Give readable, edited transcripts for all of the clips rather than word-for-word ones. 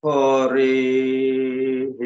हरिः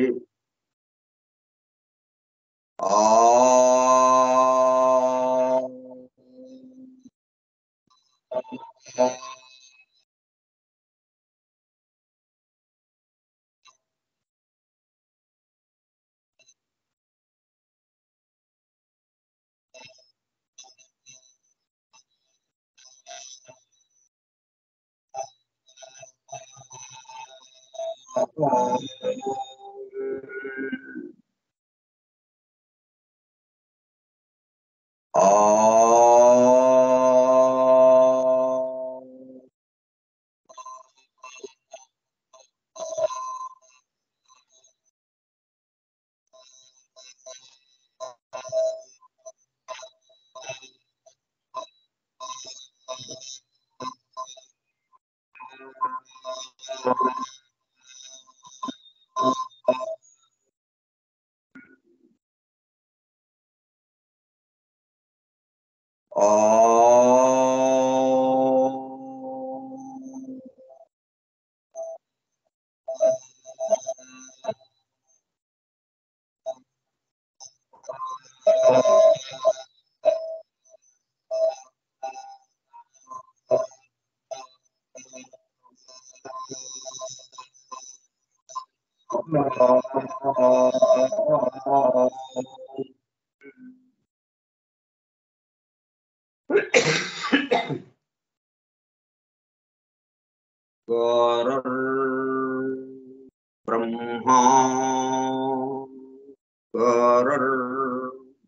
ब्रह्मा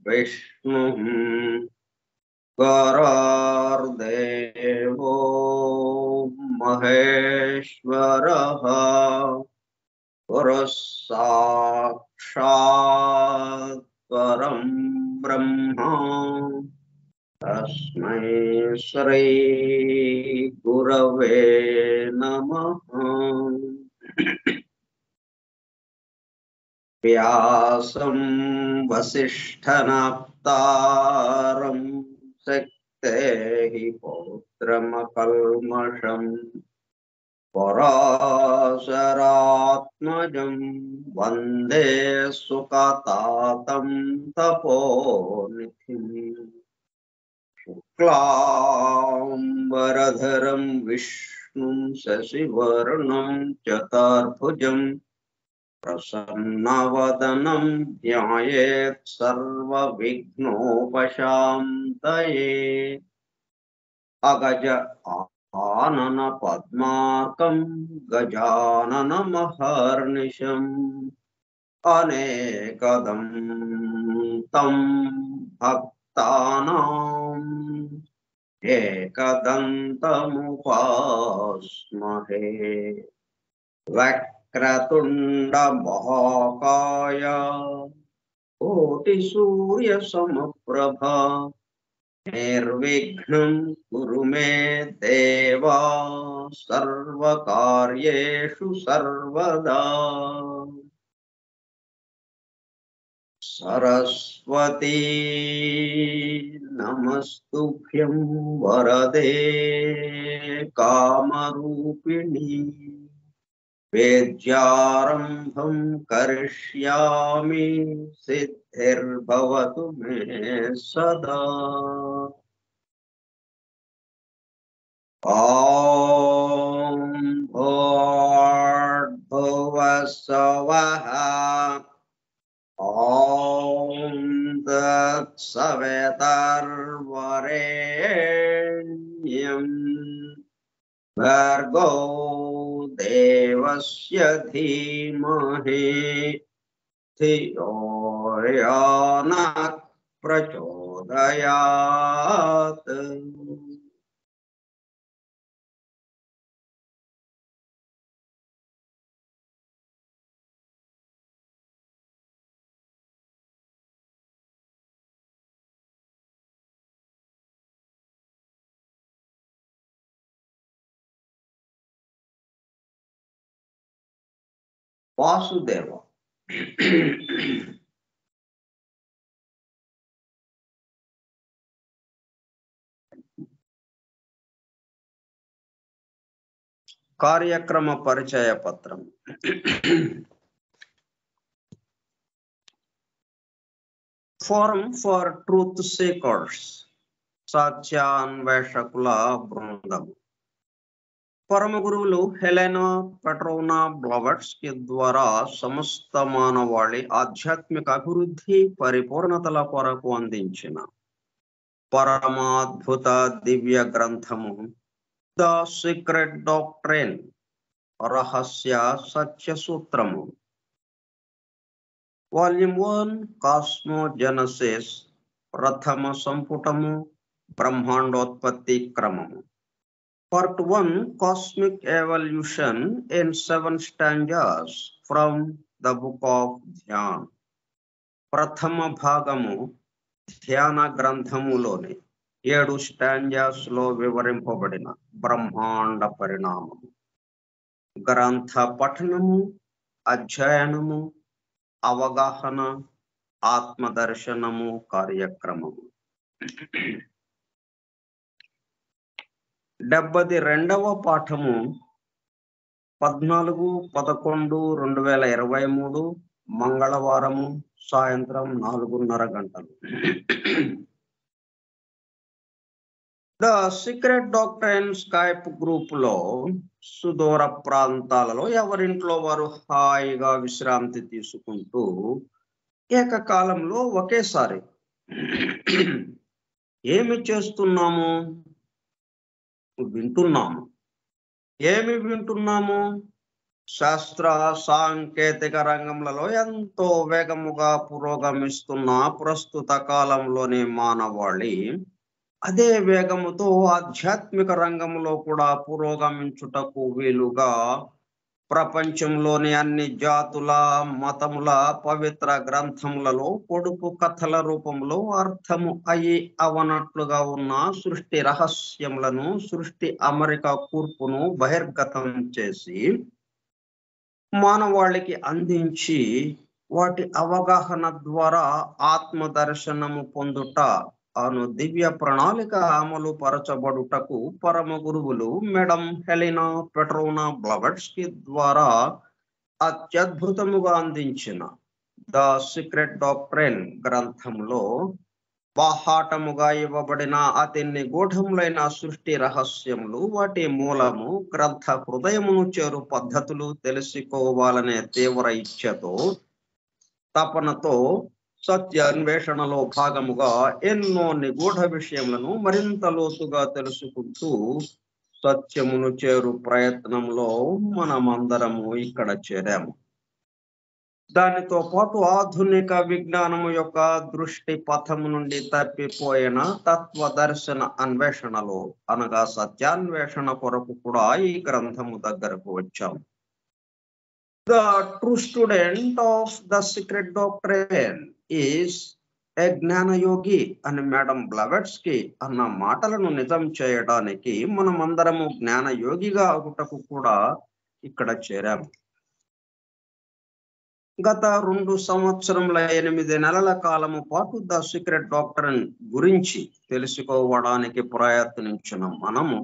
विष्णुः गुरुर्देवो महेश्वरः गुरुः साक्षात् परं ब्रह्म तस्मै श्री गुरवे नमः। व्यासं वसिष्ठनाप्तारं शक्तेः पौत्रमकल्मषम् पराशरात्मजं वन्दे सुखतातं तपोनिधिम् शुक्लाम्बरधरं विष्णुं शशिवर्णं चतुर्भुजं प्रसन्नवदनं ध्यायेत् सर्वविघ्नोपशान्तये। अगज आनन पद्मार्कं गजाननमहर्निशम् अनेकदं तं भक्तानाम् एकदन्तमुपास्महे। वक्रतुण्डमहाकाय कोटिसूर्यसमप्रभा निर्विघ्नं कुरु मे देव सर्वकार्येषु सर्वदा। सरस्वती नमस्तुभ्यं वरदे कामरूपिणी वेद्यारम्भं करिष्यामि सिद्धिर्भवतु मे सदा। ॐ भूर्भुवः स्वः ॐ तत्सवितुर्वरेण्यं भर्गो देवस्य धीमहि धियो यो नः प्रचोदयात्। वासुदेव కార్యక్రమ పరిచయ పత్రం. ఫోరం ఫర్ ట్రూత్ సీకర్స్, సత్యాన్వేషకుల బృందం. పరమ గురువులు హెలెనా పెట్రోవ్నా బ్లావెట్స్కీ ద్వారా సమస్త మానవాళి ఆధ్యాత్మిక అభివృద్ధి పరిపూర్ణతల కొరకు అందించిన పరమాద్భుత దివ్య గ్రంథము ద సీక్రెట్ డాక్ట్రైన్, రహస్య సత్య సూత్రము. వాల్యూమ్ 1, కాస్మోజెనసిస్, ప్రథమ సంపుటము, బ్రహ్మాండోత్పత్తి క్రమము. Part 1, Cosmic Evolution in 7 stanzas from the Book of Dhyan. ప్రథమ భాగము ధ్యాన గ్రంథములోని 7 స్టాంజాస్ లో వివరింపబడిన బ్రహ్మాండ పరిణామము. గ్రంథ పఠనము, అధ్యయనము, అవగాహన, ఆత్మదర్శనము కార్యక్రమము. 72వ పాఠము 14/11/2023 మంగళవారము సాయంత్రం 4:30 గంటలు. The secret doctrine Skype group లో సుదూర ప్రాంతాలలో ఎవరింట్లో వారు హాయిగా విశ్రాంతి తీసుకుంటూ ఏకకాలంలో ఒకేసారి ఏమి చేస్తున్నాము? వింటున్నాము. ఏమి వింటున్నాము? శాస్త్ర సాంకేతిక రంగంలో ఎంతో వేగముగా పురోగమిస్తున్న ప్రస్తుత కాలంలోని మానవాళి అదే వేగముతో ఆధ్యాత్మిక రంగంలో కూడా పురోగమించుటకు వీలుగా ప్రపంచంలోని అన్ని జాతుల మతముల పవిత్ర గ్రంథములలో పొడుపు కథల రూపంలో అర్థము అయి అవనట్లుగా ఉన్న సృష్టి రహస్యములను, సృష్టి అమరిక కూర్పును బహిర్గతం చేసి మానవాళికి అందించి వాటి అవగాహన ద్వారా ఆత్మదర్శనము పొందుట అను దివ్య ప్రణాళిక అమలు పరచబడుటకు పరమ గురువులు మేడం హెలెనా పెట్రోవ్నా బ్లావెట్స్కీ ద్వారా అత్యద్భుతముగా అందించిన ద సీక్రెట్ డాక్ట్రైన్ గ్రంథంలో బాహాటముగా ఇవ్వబడిన అతి నిగూఢములైన సృష్టి రహస్యములు, వాటి మూలము, గ్రంథ హృదయమును చేరు పద్ధతులు తెలుసుకోవాలనే తీవ్ర ఇచ్ఛతో, తపనతో సత్య అన్వేషణలో భాగముగా ఎన్నో నిగూఢ విషయములను మరింత లోతుగా తెలుసుకుంటూ సత్యమును చేరు ప్రయత్నంలో మనమందరము ఇక్కడ చేరాము. దానితో పాటు ఆధునిక విజ్ఞానము యొక్క దృష్టి పథము నుండి తప్పిపోయిన తత్వదర్శన అన్వేషణలో అనగా సత్యాన్వేషణ కొరకు కూడా ఈ గ్రంథము దగ్గరకు వచ్చాము. The true student of the secret doctrine is a జ్ఞాన యోగి అని మేడం బ్లావెట్స్కీ అన్న మాటలను నిజం చేయడానికి మనమందరము జ్ఞాన యోగిగా అగుటకు కూడా ఇక్కడ చేరాము. గత 2 సంవత్సరముల 8 నెలల కాలము పాటు ద సీక్రెట్ డాక్ట్రైన్ గురించి తెలుసుకోవడానికి ప్రయత్నించిన మనము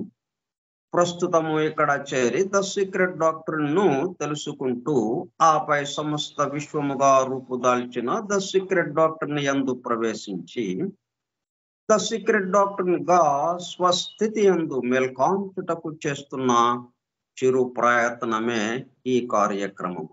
ప్రస్తుతము ఇక్కడ చేరి ద సీక్రెట్ డాక్ట్రైన్ ను తెలుసుకుంటూ ఆపై సమస్త విశ్వముగా రూపుదాల్చిన ద సీక్రెట్ డాక్ట్రైన్ యందు ప్రవేశించి ద సీక్రెట్ డాక్ట్రైన్ గా స్వస్థితి యందు మేల్కాంచుటకు చేస్తున్న చిరు ప్రయత్నమే ఈ కార్యక్రమం.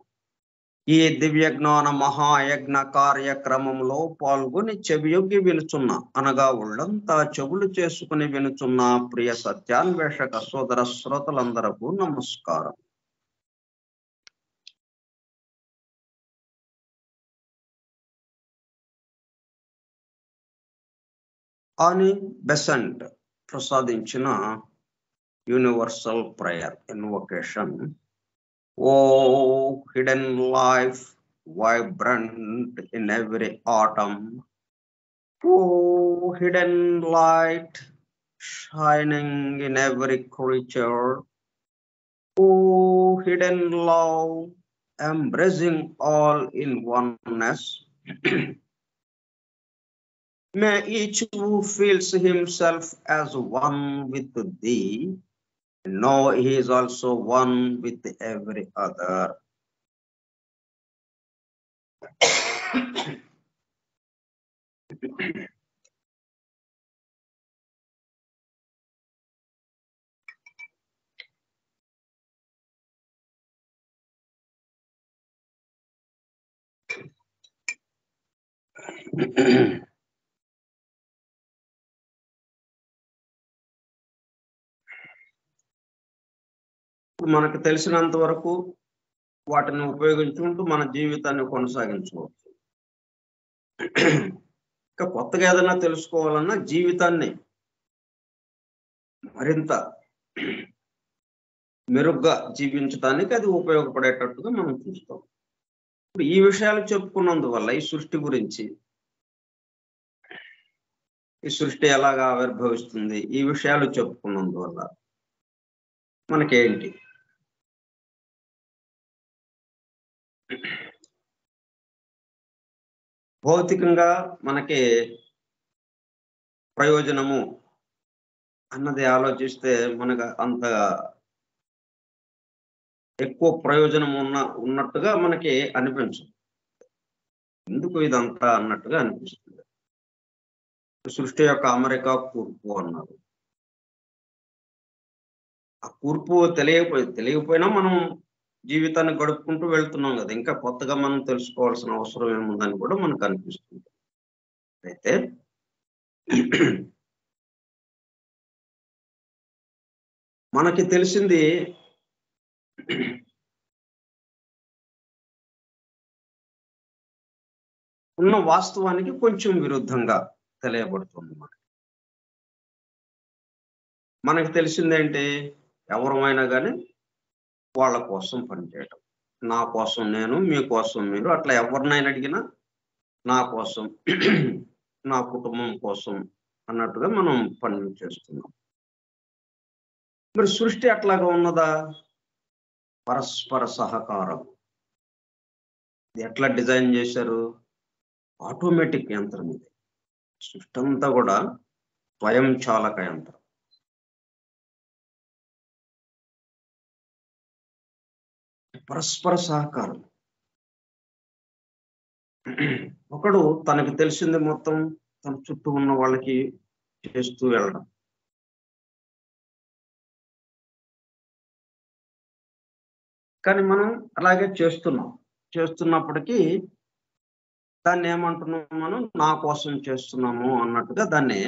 ఈ దివ్య జ్ఞాన మహాయజ్ఞ కార్యక్రమంలో పాల్గొని చెవియొగ్గి వినుచున్న అనగా ఒళ్ళంతా చెవులు చేసుకుని వినుచున్న ప్రియ సత్యాన్వేషక సోదర శ్రోతలందరకు నమస్కారం. అని బెసెంట్ ప్రసాదించిన universal prayer invocation. Oh, hidden life, vibrant in every atom. Oh, hidden light, shining in every creature. Oh, hidden love, embracing all in oneness. May each who feels himself as one with thee No, he is also one with every other. మనకు తెలిసినంత వరకు వాటిని ఉపయోగించుకుంటూ మన జీవితాన్ని కొనసాగించవచ్చు. ఇంకా కొత్తగా ఏదైనా తెలుసుకోవాలన్నా జీవితాన్ని మరింత మెరుగ్గా జీవించడానికి అది ఉపయోగపడేటట్టుగా మనం చూస్తాం. ఇప్పుడు ఈ విషయాలు చెప్పుకున్నందువల్ల ఈ సృష్టి గురించి, ఈ సృష్టి ఎలాగా ఆవిర్భవిస్తుంది, ఈ విషయాలు చెప్పుకున్నందువల్ల మనకేంటి? భౌతికంగా మనకి ప్రయోజనము అన్నది ఆలోచిస్తే మనకు అంత ఎక్కువ ప్రయోజనం ఉన్నట్టుగా మనకి అనిపించదు. ఎందుకు ఇదంతా అన్నట్టుగా అనిపిస్తుంది. సృష్టి యొక్క అమెరికా కూర్పు అన్నారు. ఆ కూర్పు తెలియకపోయినా మనం జీవితాన్ని గడుపుకుంటూ వెళ్తున్నాం కదా. ఇంకా కొత్తగా మనం తెలుసుకోవాల్సిన అవసరం ఏముందని కూడా మనకు అనిపిస్తుంది. అయితే మనకి తెలిసింది ఉన్న వాస్తవానికి కొంచెం విరుద్ధంగా తెలియబడుతుంది. మనకి తెలిసిందేంటి? ఎవరమైనా కానీ వాళ్ళ కోసం పనిచేయటం. నా కోసం నేను, మీ కోసం మీరు, అట్లా ఎవరినైనా అడిగినా నా కోసం, నా కుటుంబం కోసం అన్నట్టుగా మనం పనులు చేస్తున్నాం. మరి సృష్టి అట్లాగా ఉన్నదా? పరస్పర సహకారం. ఎట్లా డిజైన్ చేశారు? ఆటోమేటిక్ యంత్రం ఇది. సృష్టి అంతా కూడా స్వయంచాలక యంత్రం. పరస్పర సహకారం. ఒకడు తనకు తెలిసింది మొత్తం తన చుట్టూ ఉన్న వాళ్ళకి చేస్తూ వెళ్ళడం. కానీ మనం అలాగే చేస్తున్నప్పటికీ దాన్ని ఏమంటున్నాం మనం? నా కోసం చేస్తున్నాము అన్నట్టుగా దాన్ని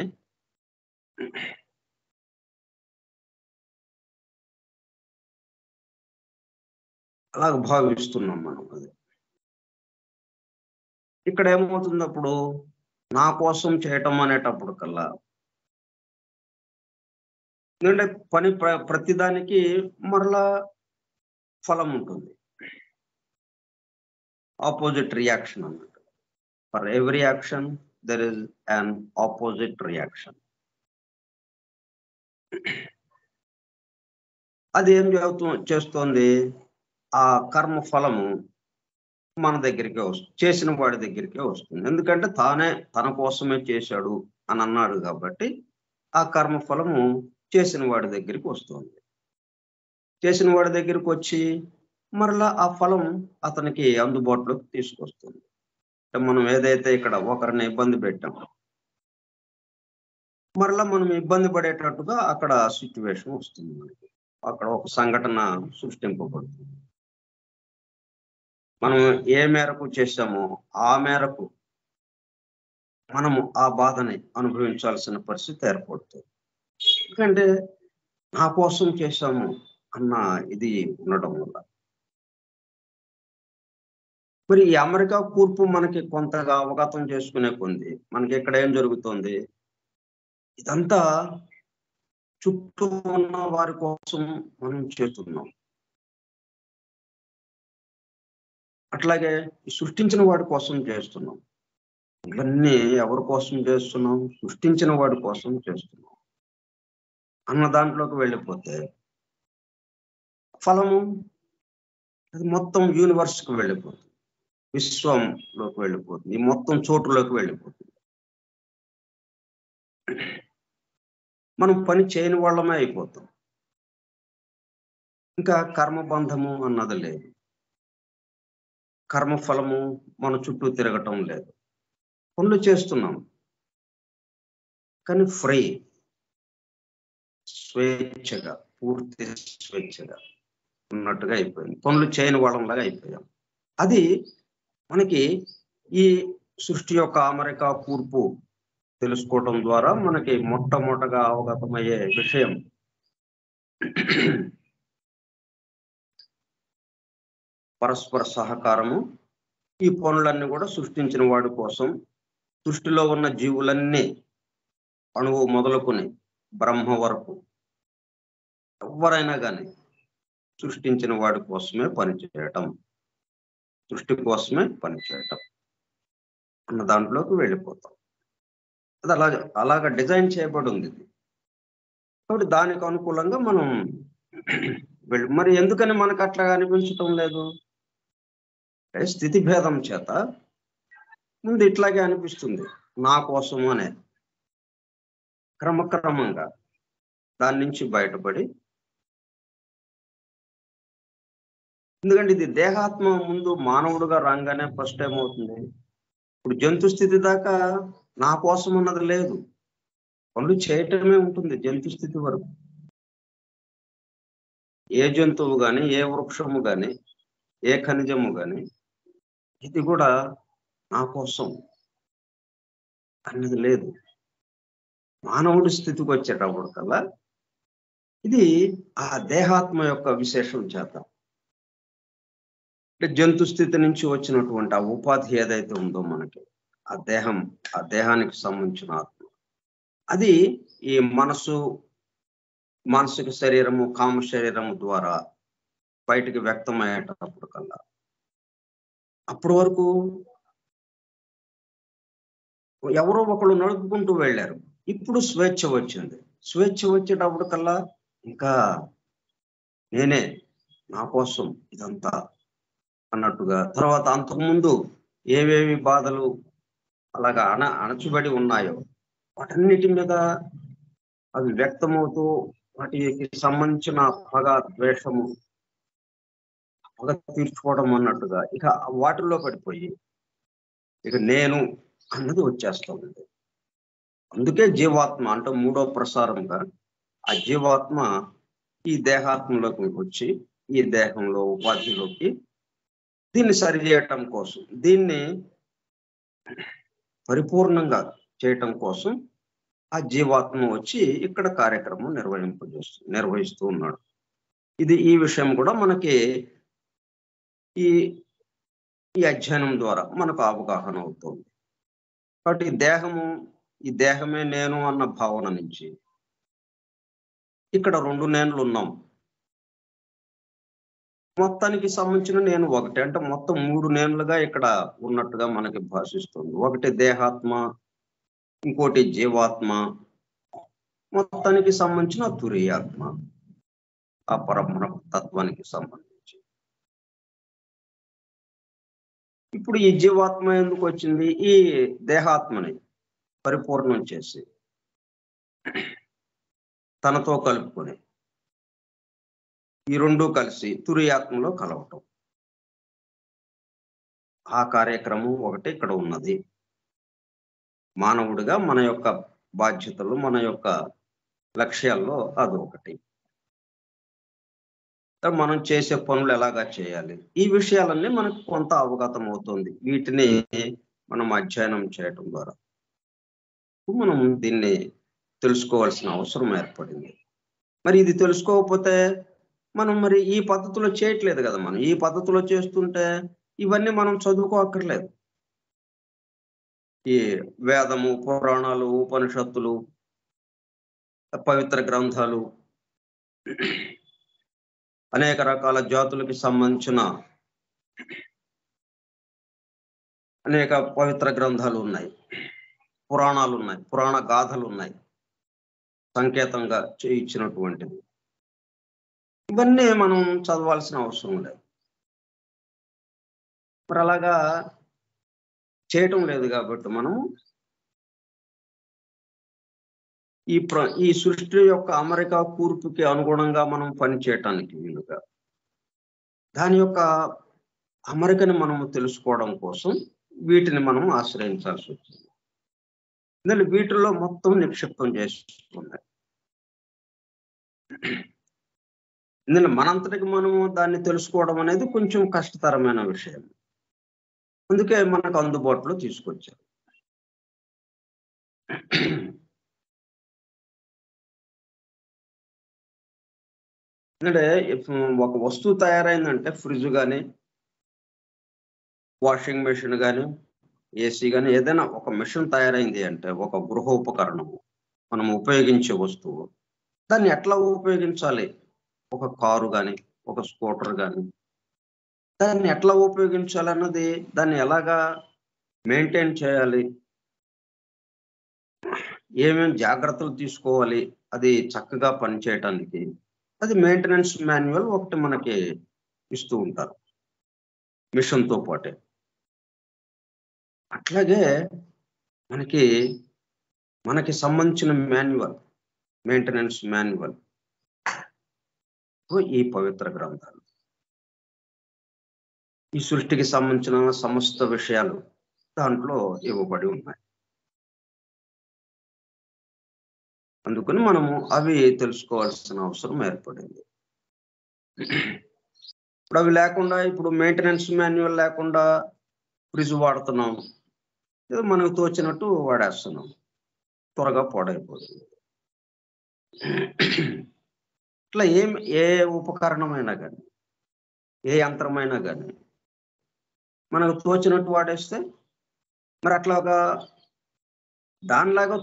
అలాగ భావిస్తున్నాం మనం. అది ఇక్కడ ఏమవుతుంది అప్పుడు? నా కోసం చేయటం అనేటప్పుడు కల్లా ఎందుకంటే పని ప్రతిదానికి మరలా ఫలం ఉంటుంది. ఆపోజిట్ రియాక్షన్ అన్నట్టు. For every action there is an opposite reaction. అది ఏం చేస్తోంది? ఆ కర్మ ఫలము మన దగ్గరికే వస్తుంది, చేసిన వాడి దగ్గరికే వస్తుంది. ఎందుకంటే తానే తన కోసమే చేశాడు అని అన్నాడు కాబట్టి ఆ కర్మ ఫలము చేసిన వాడి దగ్గరికి వస్తుంది. చేసిన వాడి దగ్గరికి వచ్చి మరలా ఆ ఫలం అతనికి అందుబాటులోకి తీసుకొస్తుంది. మనం ఏదైతే ఇక్కడ ఒకరిని ఇబ్బంది పెట్టాం, మరలా మనం ఇబ్బంది పడేటట్టుగా అక్కడ సిచ్యువేషన్ వస్తుంది. మనకి అక్కడ ఒక సంఘటన సృష్టింపబడుతుంది. మనం ఏ మేరకు చేశామో ఆ మేరకు మనము ఆ బాధని అనుభవించాల్సిన పరిస్థితి ఏర్పడుతుంది. ఎందుకంటే నా కోసం చేశాము అన్న ఇది ఉండడం వల్ల. మరి ఈ అమెరికా కూర్పు మనకి కొంతగా అవగతం చేసుకునే కొంది మనకి ఇక్కడ ఏం జరుగుతుంది? ఇదంతా చుట్టూ ఉన్న వారి కోసం మనం చేస్తున్నాం. అట్లాగే సృష్టించిన వాడి కోసం చేస్తున్నాం. ఇవన్నీ ఎవరి కోసం చేస్తున్నాం? సృష్టించిన వాడి కోసం చేస్తున్నాం అన్న దాంట్లోకి వెళ్ళిపోతే ఫలము అది మొత్తం యూనివర్స్కి వెళ్ళిపోతుంది, విశ్వంలోకి వెళ్ళిపోతుంది, ఈ మొత్తం చోటులోకి వెళ్ళిపోతుంది. మనం పని చేయని వాళ్ళమే అయిపోతాం. ఇంకా కర్మబంధము అన్నది లేదు. కర్మఫలము మన చుట్టూ తిరగటం లేదు. పనులు చేస్తున్నాం కానీ ఫ్రీ, స్వేచ్ఛగా, పూర్తి స్వేచ్ఛగా ఉన్నట్టుగా అయిపోయింది. పనులు చేయని వాళ్ళంలాగా అయిపోయాం. అది మనకి ఈ సృష్టి యొక్క అమరిక కూర్పు తెలుసుకోవటం ద్వారా మనకి మొట్టమొదటగా అవగతమయ్యే విషయం పరస్పర సహకారము. ఈ పనులన్నీ కూడా సృష్టించిన వాడి కోసం, సృష్టిలో ఉన్న జీవులన్నీ అణువు మొదలుకొని బ్రహ్మ వరకు ఎవరైనా కానీ సృష్టించిన వాడి కోసమే పనిచేయటం, సృష్టి కోసమే పనిచేయటం అన్న దాంట్లోకి వెళ్ళిపోతాం. అది అలాగా డిజైన్ చేయబడి ఉంది. కాబట్టి దానికి అనుకూలంగా మనం మరి ఎందుకని మనకు అట్లాగా అనిపించటం లేదు? స్థితి భేదం చేత ముందు ఇట్లాగే అనిపిస్తుంది నా కోసము అనే. క్రమక్రమంగా దాని నుంచి బయటపడి, ఎందుకంటే ఇది దేహాత్మ ముందు మానవుడుగా రాగానే ఫస్ట్ టైం అవుతుంది. ఇప్పుడు జంతు స్థితి దాకా నా కోసం ఉన్నది లేదు, పనులు చేయటమే ఉంటుంది జంతు స్థితి వరకు. ఏ జంతువు కానీ, ఏ వృక్షము కానీ, ఏ ఖనిజము కానీ ఇది కూడా నా కోసం అన్నది లేదు. మానవుడి స్థితికి వచ్చేటప్పుడు కల్లా ఇది ఆ దేహాత్మ యొక్క విశేషం చేత, అంటే జంతు స్థితి నుంచి వచ్చినటువంటి ఆ ఉపాధి ఏదైతే ఉందో మనకి, ఆ దేహానికి సంబంధించిన ఆత్మ, అది ఈ మానసిక శరీరము, కామ శరీరము ద్వారా బయటికి వ్యక్తమయ్యేటప్పుడు కల్లా, అప్పటి వరకు ఎవరో ఒకళ్ళు నడుపుకుంటూ వెళ్ళారు. ఇప్పుడు స్వేచ్ఛ వచ్చింది. స్వేచ్ఛ వచ్చేటప్పుడు కల్లా ఇంకా నేనే, నా కోసం ఇదంతా అన్నట్టుగా. తర్వాత అంతకుముందు ఏవేవి బాధలు అలాగా అణచుబడి ఉన్నాయో వాటన్నిటి మీద అవి వ్యక్తమవుతూ, వాటికి సంబంధించిన పగ, ద్వేషము, పగ తీర్చుకోవడం అన్నట్టుగా ఇక వాటిల్లో పడిపోయి ఇక నేను అన్నది వచ్చేస్తూ ఉంది. అందుకే జీవాత్మ అంటే మూడో ప్రసారంగా ఆ జీవాత్మ ఈ దేహాత్మలోకి వచ్చి, ఈ దేహంలో ఉపాధిలోకి దీన్ని సరి చేయటం కోసం, దీన్ని పరిపూర్ణంగా చేయటం కోసం ఆ జీవాత్మ వచ్చి ఇక్కడ కార్యక్రమం నిర్వహిస్తూ ఉన్నాడు. ఈ విషయం కూడా మనకి ఈ అధ్యయనం ద్వారా మనకు అవగాహన అవుతుంది. కాబట్టి ఈ దేహమే నేను అన్న భావన నుంచి ఇక్కడ రెండు నేనులు ఉన్నాం. మొత్తానికి సంబంధించిన నేను ఒకటి, అంటే మొత్తం మూడు నేనులుగా ఇక్కడ ఉన్నట్టుగా మనకి భాషిస్తుంది. ఒకటి దేహాత్మ, ఇంకోటి జీవాత్మ, మొత్తానికి సంబంధించిన తురీయాత్మ, ఆ పరబ్రహ్మ తత్వానికి సంబంధించి. ఇప్పుడు ఈ జీవాత్మ ఎందుకు వచ్చింది? ఈ దేహాత్మని పరిపూర్ణం చేసి తనతో కలుపుకొని ఈ రెండు కలిసి తురీయాత్మలో కలవటం, ఆ కార్యక్రమం ఒకటి ఇక్కడ ఉన్నది. మానవుడిగా మన యొక్క బాధ్యతలు, మన యొక్క లక్ష్యాల్లో అది ఒకటి. మనం చేసే పనులు ఎలాగా చేయాలి, ఈ విషయాలన్నీ మనకు కొంత అవగతం అవుతుంది. వీటిని మనం అధ్యయనం చేయటం ద్వారా మనం దీన్ని తెలుసుకోవాల్సిన అవసరం ఏర్పడింది. మరి ఇది తెలుసుకోకపోతే మనం మరి ఈ పద్ధతిలో చేయట్లేదు కదా. మనం ఈ పద్ధతిలో చేస్తుంటే ఇవన్నీ మనం చదువుకోక్కర్లేదు. ఈ వేదము, పురాణాలు, ఉపనిషత్తులు, పవిత్ర గ్రంథాలు, అనేక రకాల జాతులకి సంబంధించిన అనేక పవిత్ర గ్రంథాలు ఉన్నాయి, పురాణాలు ఉన్నాయి, పురాణ గాథలు ఉన్నాయి, సంకేతంగా ఇచ్చినటువంటిది. ఇవన్నీ మనం చదవాల్సిన అవసరం లేదు. మరి అలాగా చేయటం లేదు కాబట్టి మనం ఈ సృష్టి యొక్క అమరిక కూర్పుకి అనుగుణంగా మనం పనిచేయటానికి వీలుగా దాని యొక్క అమరికని మనం తెలుసుకోవడం కోసం వీటిని మనం ఆశ్రయించాల్సి వచ్చింది. అందులో వీటిల్లో మొత్తం నిక్షిప్తం చేసుకున్నాయి. ఇందులో మనంతటికి మనము దాన్ని తెలుసుకోవడం అనేది కొంచెం కష్టతరమైన విషయం. అందుకే మనకు అందుబాటులో తీసుకొచ్చారు. అంటే ఒక వస్తువు తయారైందంటే ఫ్రిడ్జ్ కానీ, వాషింగ్ మెషిన్ కానీ, ఏసీ కానీ, ఏదైనా ఒక మెషిన్ తయారైంది అంటే ఒక గృహ ఉపకరణము మనం ఉపయోగించే వస్తువు, దాన్ని ఎట్లా ఉపయోగించాలి? ఒక కారు కానీ, ఒక స్కూటర్ కానీ, దాన్ని ఎట్లా ఉపయోగించాలన్నది, దాన్ని ఎలాగా మెయింటైన్ చేయాలి, ఏమేమి జాగ్రత్తలు తీసుకోవాలి అది చక్కగా పనిచేయటానికి, అది మెయింటెనెన్స్ మాన్యువల్ ఒకటి మనకి ఇస్తూ ఉంటారు మిషన్తో పాటే. అట్లాగే మనకి సంబంధించిన మాన్యువల్, మెయింటెనెన్స్ మాన్యువల్ ఈ పవిత్ర గ్రంథాలు, ఈ సృష్టికి సంబంధించిన సమస్త విషయాలు దాంట్లో ఇవ్వబడి ఉన్నాయి. అందుకని మనము అవి తెలుసుకోవాల్సిన అవసరం ఏర్పడింది. ఇప్పుడు అవి లేకుండా, ఇప్పుడు మెయింటెనెన్స్ మాన్యువల్ లేకుండా ఫ్రిడ్జ్ వాడుతున్నాం, మనకు తోచినట్టు వాడేస్తున్నాం, త్వరగా పాడైపోతుంది. ఇట్లా ఏ ఉపకరణమైనా కానీ, ఏ యంత్రమైనా కానీ మనకు తోచినట్టు వాడేస్తే మరి అట్లాగా దానిలాగా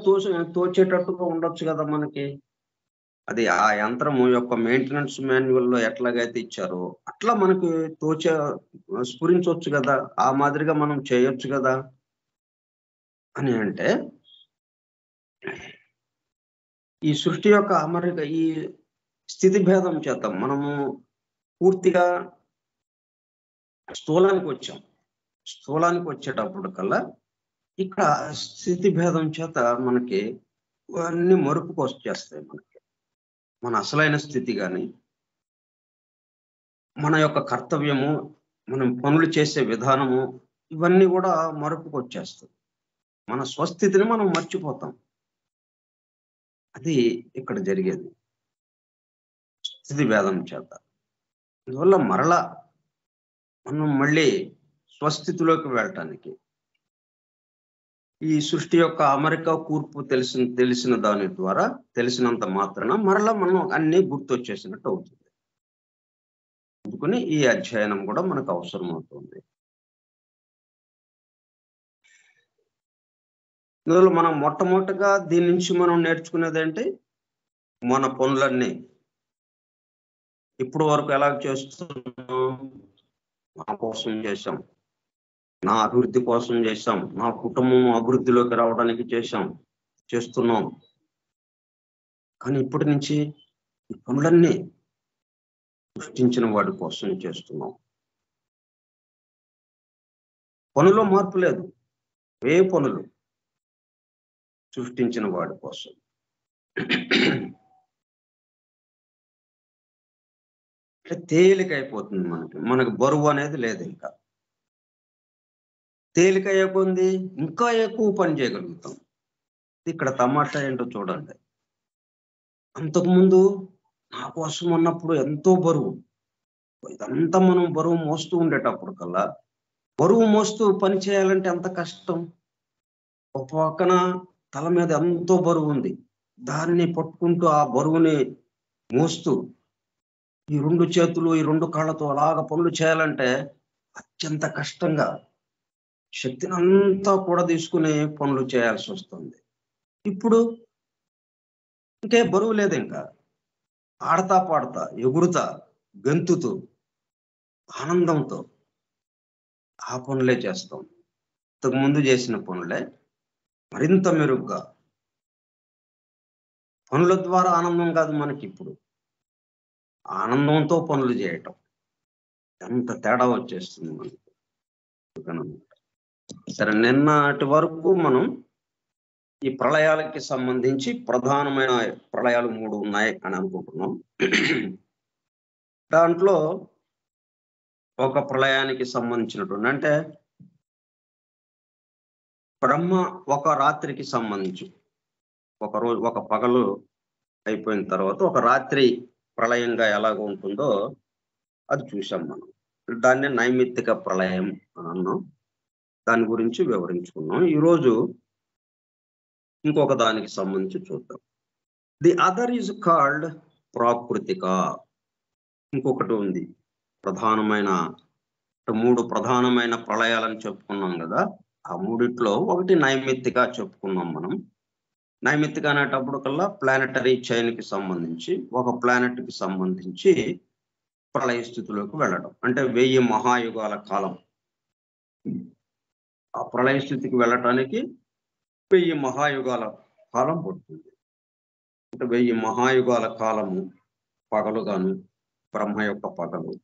తోచేటట్టుగా ఉండొచ్చు కదా మనకి. అది ఆ యంత్రము యొక్క మెయింటెనెన్స్ మాన్యువల్లో ఎట్లాగైతే ఇచ్చారో అట్లా మనకి స్ఫురించవచ్చు కదా, ఆ మాదిరిగా మనం చేయొచ్చు కదా అని అంటే, ఈ సృష్టి యొక్క అమరిక, ఈ స్థితి భేదం చేత మనము పూర్తిగా స్థూలానికి వచ్చేటప్పుడు కల్లా ఇక్కడ స్థితి భేదం చేత మనకి అన్ని మరుపుకు వచ్చేస్తాయి. మన అసలైన స్థితి కానీ, మన యొక్క కర్తవ్యము, మనం పనులు చేసే విధానము, ఇవన్నీ కూడా మరుపుకు వచ్చేస్తాయి. మన స్వస్థితిని మనం మర్చిపోతాం. అది ఇక్కడ జరిగేది స్థితి భేదం చేత. అందువల్ల మరలా మనం మళ్ళీ స్వస్థితిలోకి వెళ్ళటానికి ఈ సృష్టి యొక్క అమరిక కూర్పు తెలిసిన దాని ద్వారా, తెలిసినంత మాత్రాన మరలా మనం అన్ని గుర్తొచ్చేసినట్టు అవుతుంది. అందుకని ఈ అధ్యయనం కూడా మనకు అవసరం అవుతుంది. ఇందులో మనం మొట్టమొదటిగా దీని నుంచి మనం నేర్చుకునేది ఏంటి? మన పనులన్నీ ఇప్పుడు వరకు ఎలా చేస్తున్నాం? నా కోసం చేశాం, నా అభివృద్ధి కోసం చేశాం, నా కుటుంబం అభివృద్ధిలోకి రావడానికి చేస్తున్నాం. కానీ ఇప్పటి నుంచి ఈ పనులన్నీ సృష్టించిన వాడి కోసం చేస్తున్నాం. పనులో మార్పు లేదు, ఏ పనులు సృష్టించిన వాడి కోసం. తేలికైపోతుంది మనకు బరువు అనేది లేదు. ఇంకా తేలిక అయిపోయింది, ఇంకా ఎక్కువ పని చేయగలుగుతాం. ఇక్కడ తమాషా ఏంటో చూడండి. అంతకుముందు నా కోసం అన్నప్పుడు ఎంతో బరువు, ఇదంతా మనం బరువు మోస్తూ ఉండేటప్పుడు కల్లా, బరువు మోస్తూ పని చేయాలంటే ఎంత కష్టం. ఒక పక్కన తల మీద ఎంతో బరువు ఉంది, దాన్ని పట్టుకుంటూ ఆ బరువుని మోస్తూ ఈ రెండు చేతులు, ఈ రెండు కాళ్ళతో అలాగ పనులు చేయాలంటే అత్యంత కష్టంగా శక్తిని అంతా కూడా తీసుకుని పనులు చేయాల్సి వస్తుంది. ఇప్పుడు ఇంకే బరువు లేదు, ఇంకా ఆడతా పాడతా, ఎగురుతా, గెంతుతూ, ఆనందంతో ఆ పనులే చేస్తాం. ఇంతకుముందు చేసిన పనులే మరింత మెరుగ్గా. పనుల ద్వారా ఆనందం కాదు మనకి, ఇప్పుడు ఆనందంతో పనులు చేయటం, ఎంత తేడా వచ్చేస్తుంది మనకి. సరే, నిన్నటి వరకు మనం ఈ ప్రళయాలకి సంబంధించి ప్రధానమైన ప్రళయాలు 3 ఉన్నాయి అని అనుకుంటున్నాం. దాంట్లో ఒక ప్రళయానికి సంబంధించినటువంటి అంటే బ్రహ్మ ఒక రాత్రికి సంబంధించి ఒక పగలు అయిపోయిన తర్వాత ఒక రాత్రి ప్రళయంగా ఎలాగ ఉంటుందో అది చూసాం మనం. దాన్ని నైమిత్తిక ప్రళయం అని అన్నాం. దాని గురించి వివరించుకున్నాం. ఈరోజు ఇంకొక దానికి సంబంధించి చూద్దాం. ది అదర్ ఈజ్ కాల్డ్ ప్రాకృతిక. ఇంకొకటి ఉంది ప్రధానమైన 3 ప్రధానమైన ప్రళయాలని చెప్పుకున్నాం కదా. ఆ మూడిట్లో ఒకటి నైమిత్తిక చెప్పుకున్నాం మనం. నైమిత్తిక అనేటప్పుడు కల్లా ప్లానెటరీ చైన్కి సంబంధించి ఒక ప్లానెట్కి సంబంధించి ప్రళయ స్థితిలోకి వెళ్ళడం. అంటే 1000 మహాయుగాల కాలం. ఆ ప్రళయ స్థితికి వెళ్ళటానికి 1000 మహాయుగాల కాలం పడుతుంది. అంటే 1000 మహాయుగాల కాలము పగలుగాను, బ్రహ్మ యొక్క పగలు.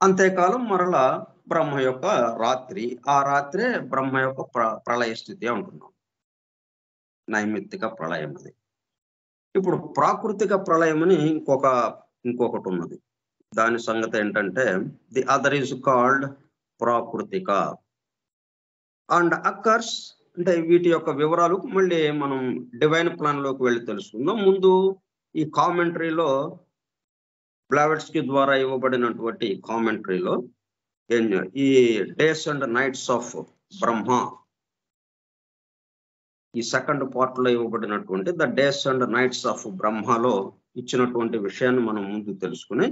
అంతేకాలం మరలా బ్రహ్మ యొక్క రాత్రి. ఆ రాత్రే బ్రహ్మ యొక్క ప్రళయ స్థితి అంటున్నాం. నైమిత్తిక ప్రళయం అది. ఇప్పుడు ప్రాకృతిక ప్రళయం అని ఇంకొకటి ఉన్నది. దాని సంగతి ఏంటంటే ది అదర్ ఈజ్ కాల్డ్ ప్రాకృతిక అండ్ అక్కర్స్. అంటే వీటి యొక్క వివరాలు మళ్ళీ మనం డివైన్ ప్లాన్ లోకి వెళ్ళి తెలుసుకుందాం. ముందు ఈ కామెంటరీలో బ్లావెట్స్కీ ద్వారా ఇవ్వబడినటువంటి కామెంటరీలో ఈ days and nights of Brahma, ఈ సెకండ్ పార్ట్ లో ఇవ్వబడినటువంటి the days and nights of బ్రహ్మలో ఇచ్చినటువంటి విషయాన్ని మనం ముందు తెలుసుకుని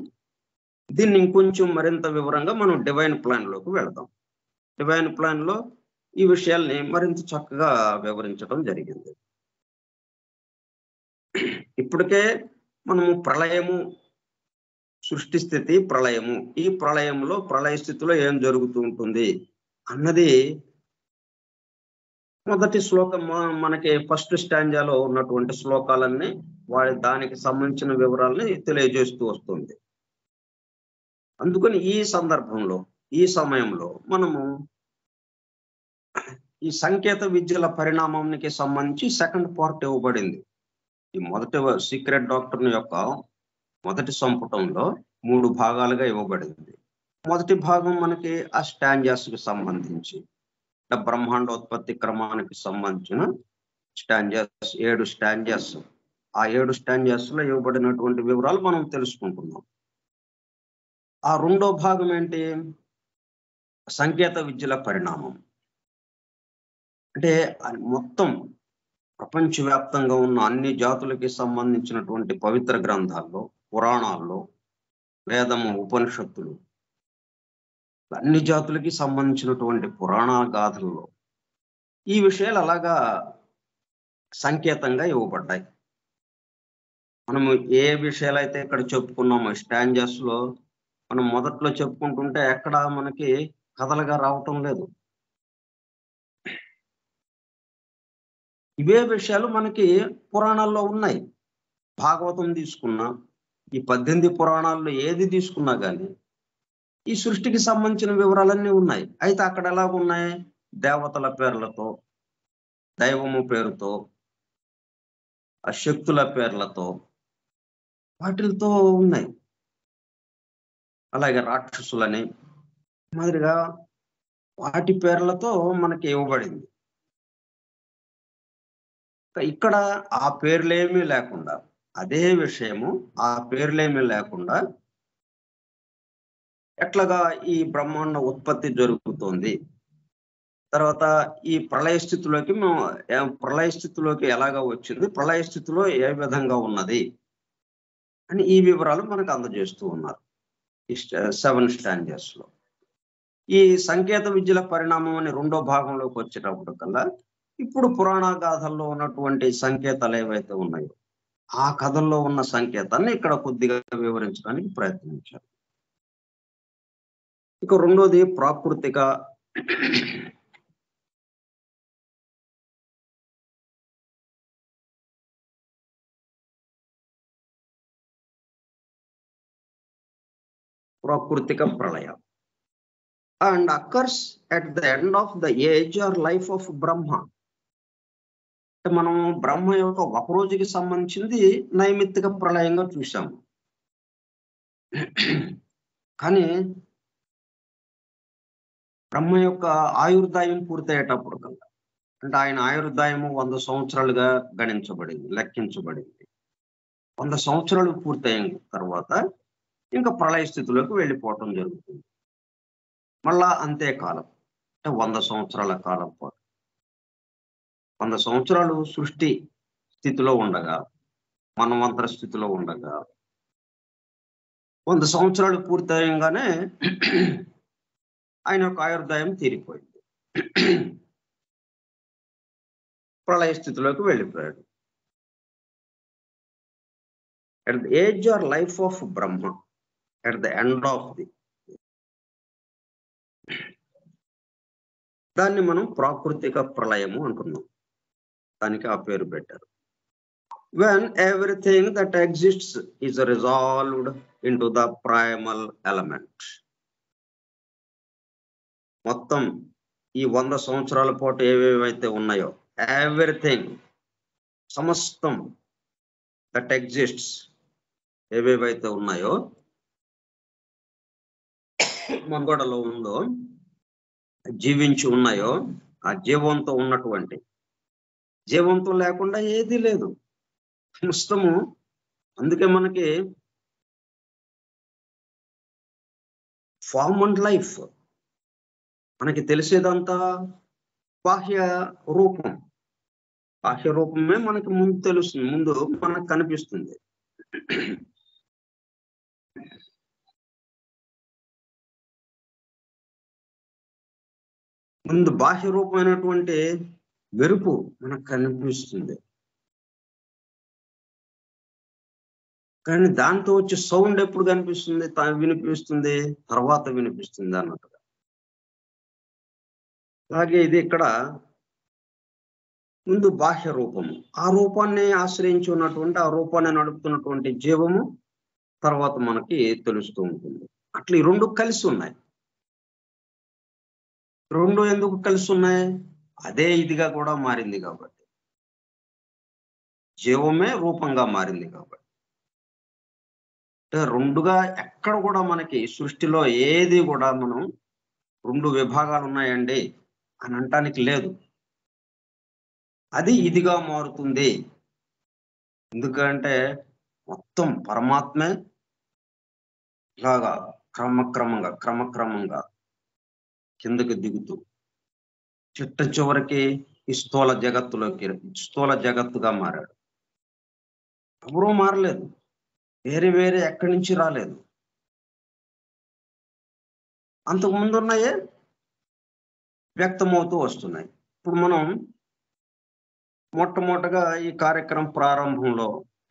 దీన్ని ఇంకొంచెం మరింత వివరంగా మనం డివైన్ ప్లాన్ లోకి వెళదాం. డివైన్ ప్లాన్ లో ఈ విషయాల్ని మరింత చక్కగా వివరించడం జరిగింది. ఇప్పటికే మనము ప్రళయము, సృష్టి స్థితి, ప్రళయము, ఈ ప్రళయంలో ప్రళయ స్థితిలో ఏం జరుగుతూ ఉంటుంది అన్నది మొదటి శ్లోకం మనకి ఫస్ట్ స్టాంజాలో ఉన్నటువంటి శ్లోకాలన్నీ దానికి సంబంధించిన వివరాలని తెలియజేస్తూ వస్తుంది. అందుకని ఈ సందర్భంలో, ఈ సమయంలో మనము ఈ సంకేత విద్యల పరిణామానికి సంబంధించి సెకండ్ పార్ట్ ఇవ్వబడింది. ఈ మొదటి సీక్రెట్ డాక్టర్ యొక్క మొదటి సంపుటంలో 3 భాగాలుగా ఇవ్వబడింది. మొదటి భాగం మనకి ఆ స్టాంజాస్కి సంబంధించి, బ్రహ్మాండోత్పత్తి క్రమానికి సంబంధించిన స్టాంజాస్, 7 స్టాంజాస్. ఆ 7 స్టాంజాస్ లో ఇవ్వబడినటువంటి వివరాలు మనం తెలుసుకుంటున్నాం. ఆ రెండో భాగం ఏంటి? సంకేత విద్యల పరిణామం. అంటే మొత్తం ప్రపంచవ్యాప్తంగా ఉన్న అన్ని జాతులకి సంబంధించినటువంటి పవిత్ర గ్రంథాల్లో, పురాణాల్లో, వేదము, ఉపనిషత్తులు, అన్ని జాతులకి సంబంధించినటువంటి పురాణ గాథల్లో ఈ విషయాలు అలాగా సంకేతంగా ఇవ్వబడ్డాయి. మనము ఏ విషయాలు అయితే ఇక్కడ చెప్పుకున్నామో స్టాంజాస్ లో, మనం మొదట్లో చెప్పుకుంటుంటే ఎక్కడ మనకి కథలుగా రావటం లేదు. ఇవే విషయాలు మనకి పురాణాల్లో ఉన్నాయి. భాగవతం తీసుకున్నా, ఈ 18 పురాణాల్లో ఏది తీసుకున్నా కానీ ఈ సృష్టికి సంబంధించిన వివరాలన్నీ ఉన్నాయి. అయితే అక్కడ ఎలాగున్నాయి? దేవతల పేర్లతో, దైవము పేరుతో, ఆ శక్తుల పేర్లతో, వాటితో ఉన్నాయి. అలాగే రాక్షసులని మాదిరిగా వాటి పేర్లతో మనకి ఇవ్వబడింది. ఇక్కడ ఆ పేర్లేమీ లేకుండా, అదే విషయము ఆ పేర్లేమీ లేకుండా ఎట్లాగా ఈ బ్రహ్మాండ ఉత్పత్తి జరుగుతుంది, తర్వాత ఈ ప్రళయ స్థితిలోకి ఎలాగా వచ్చింది, ప్రళయ స్థితిలో ఏ విధంగా ఉన్నది అని ఈ వివరాలు మనకు అందజేస్తూ ఉన్నారు ఈ 7 స్టాంజర్స్ లో. ఈ సంకేత విద్యల పరిణామం అని రెండో భాగంలోకి వచ్చేటప్పుడు కల్లా ఇప్పుడు పురాణ గాథల్లో ఉన్నటువంటి సంకేతాలు ఏవైతే ఉన్నాయో ఆ కథల్లో ఉన్న సంకేతాన్ని ఇక్కడ కొద్దిగా వివరించడానికి ప్రయత్నించారు. ఇక రెండోది ప్రాకృతిక. ప్రాకృతిక ప్రళయం and occurs at the end of the age or life of Brahma. మనం బ్రహ్మ యొక్క ఒక రోజుకి సంబంధించింది నైమిత్తిక ప్రళయంగా చూసాము. కానీ బ్రహ్మ యొక్క ఆయుర్దాయం పూర్తయ్యేటప్పుడు కల్లా, అంటే ఆయన ఆయుర్దాయము 100 సంవత్సరాలుగా గణించబడింది, లెక్కించబడింది. 100 సంవత్సరాలు పూర్తయిన తర్వాత ఇంకా ప్రళయ స్థితిలోకి వెళ్ళిపోవటం జరుగుతుంది. మళ్ళా అంతే కాలం, అంటే 100 సంవత్సరాల కాలం పాటు. 100 సంవత్సరాలు సృష్టి స్థితిలో ఉండగా, మనవంతర స్థితిలో ఉండగా 100 సంవత్సరాలు పూర్తయంగానే ఆయన యొక్క ఆయుర్దాయం తీరిపోయింది. ప్రళయ స్థితిలోకి వెళ్ళిపోయాడు. At the age or life of Brahma, at the end of the, దాన్ని మనం ప్రాకృతిక ప్రళయము అంటున్నాం. దానికి ఆ పేరు పెట్టారు. When everything that exists is resolved into the primal element. మొత్తం ఈ 100 సంవత్సరాల పాటు ఏవేవైతే ఉన్నాయో, ఎవ్రీథింగ్, సమస్తం దట్ ఎగ్జిస్ట్స్, ఏవేవైతే ఉన్నాయో, మనుగడలో ఉందో, జీవించి ఉన్నాయో, ఆ జీవంతో ఉన్నటువంటి, జీవంతో లేకుండా ఏదీ లేదు సమస్తము. అందుకే మనకి ఫార్మ్ అండ్ లైఫ్, మనకి తెలిసేదంతా బాహ్య రూపం. బాహ్య రూపమే మనకి ముందు తెలుస్తుంది, ముందు మనకు కనిపిస్తుంది. ముందు బాహ్య రూపమైనటువంటి మెరుపు మనకు కనిపిస్తుంది, కానీ దాంతో వచ్చే సౌండ్ ఎప్పుడు కనిపిస్తుంది, వినిపిస్తుంది, తర్వాత వినిపిస్తుంది అన్నట్టుగా. అలాగే ఇది ఇక్కడ ముందు బాహ్య రూపము, ఆ రూపాన్ని ఆశ్రయించి ఉన్నటువంటి, ఆ రూపాన్ని నడుపుతున్నటువంటి జీవము తర్వాత మనకి తెలుస్తూ ఉంటుంది. అట్లా ఈ రెండు కలిసి ఉన్నాయి. రెండు ఎందుకు కలిసి ఉన్నాయి? అదే ఇదిగా కూడా మారింది కాబట్టి, జీవమే రూపంగా మారింది కాబట్టి. అంటే రెండుగా ఎక్కడ కూడా మనకి సృష్టిలో ఏది కూడా మనం రెండు విభాగాలు ఉన్నాయండి అని అనటానికి లేదు. అది ఇదిగా మారుతుంది. ఎందుకంటే మొత్తం పరమాత్మే ఇలాగా క్రమక్రమంగా కిందకి దిగుతూ చిట్ట చివరికి ఈ స్థూల జగత్తుగా మారాడు. ఎవరూ మారలేదు, వేరే ఎక్కడి నుంచి రాలేదు. అంతకు ముందు ఉన్నాయే వ్యక్తమవుతూ వస్తున్నాయి. ఇప్పుడు మనం మొట్టమొదటగా ఈ కార్యక్రమం ప్రారంభంలో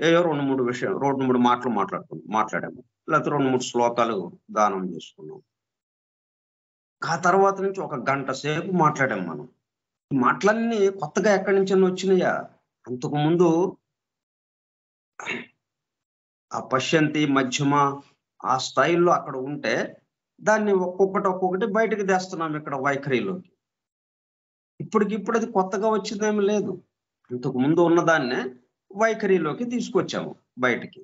ఏయో 2-3 మాటలు మాట్లాడాము, లేకపోతే 2-3 శ్లోకాలు గానం చేసుకున్నాం. ఆ తర్వాత నుంచి 1 గంట సేపు మాట్లాడాం మనం. ఈ మాటలన్నీ కొత్తగా ఎక్కడి నుంచి వచ్చినాయా? అంతకు ముందు ఆ పశ్యంతి మధ్యమ ఆ స్థాయిలో అక్కడ ఉంటే దాన్ని ఒక్కొక్కటి బయటకు తెస్తున్నాం ఇక్కడ వైఖరిలోకి. ఇప్పటికిప్పుడు అది కొత్తగా వచ్చిందేమి లేదు. అంతకు ముందు ఉన్నదాన్నే వైఖరిలోకి తీసుకొచ్చాము బయటికి.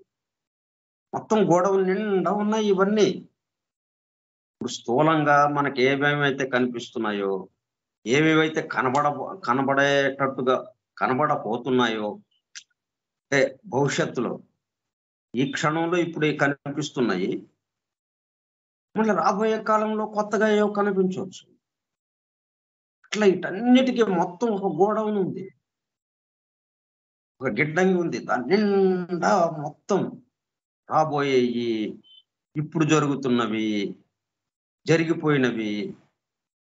మొత్తం గోడవ నిండా ఉన్నాయి ఇవన్నీ. ఇప్పుడు స్థూలంగా మనకి ఏమేమైతే కనిపిస్తున్నాయో, ఏవేవైతే కనబడేటట్టుగా కనబడపోతున్నాయో, అంటే భవిష్యత్తులో ఈ క్షణంలో ఇప్పుడు కనిపిస్తున్నాయి, మళ్ళీ రాబోయే కాలంలో కొత్తగా ఏవో కనిపించవచ్చు. అట్లా వీటన్నిటికీ మొత్తం ఒక గోడౌన్ ఉంది, ఒక గిడ్డంగి ఉంది. దాని నిండా మొత్తం రాబోయేవి, ఇప్పుడు జరుగుతున్నవి, జరిగిపోయినవి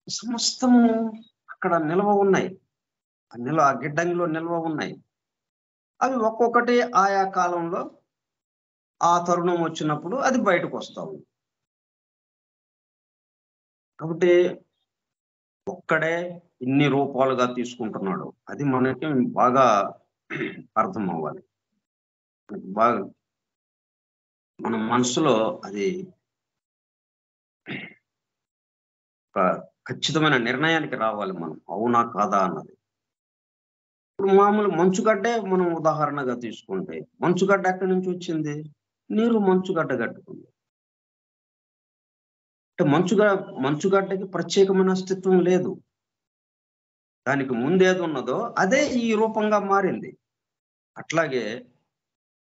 సమస్తము అక్కడ నిల్వ ఉన్నాయి. ఆ గిడ్డంగిలో నిల్వ ఉన్నాయి. అవి ఒక్కొక్కటి ఆయా కాలంలో ఆ తరుణం వచ్చినప్పుడు అది బయటకు వస్తా ఉంది. కాబట్టి ఒక్కడే ఇన్ని రూపాలుగా తీసుకుంటున్నాడు, అది మనకి బాగా అర్థం అవ్వాలి. బాగా మన మనసులో అది ఒక ఖచ్చితమైన నిర్ణయానికి రావాలి మనం, అవునా కాదా అన్నది. ఇప్పుడు మామూలు మంచుగడ్డే మనం ఉదాహరణగా తీసుకుంటే, మంచుగడ్డ ఎక్కడి నుంచి వచ్చింది? నీరు మంచుగడ్డ కట్టుకుంది. అంటే మంచుగడ్డకి ప్రత్యేకమైన అస్తిత్వం లేదు. దానికి ముందేది ఉన్నదో అదే ఈ రూపంగా మారింది. అట్లాగే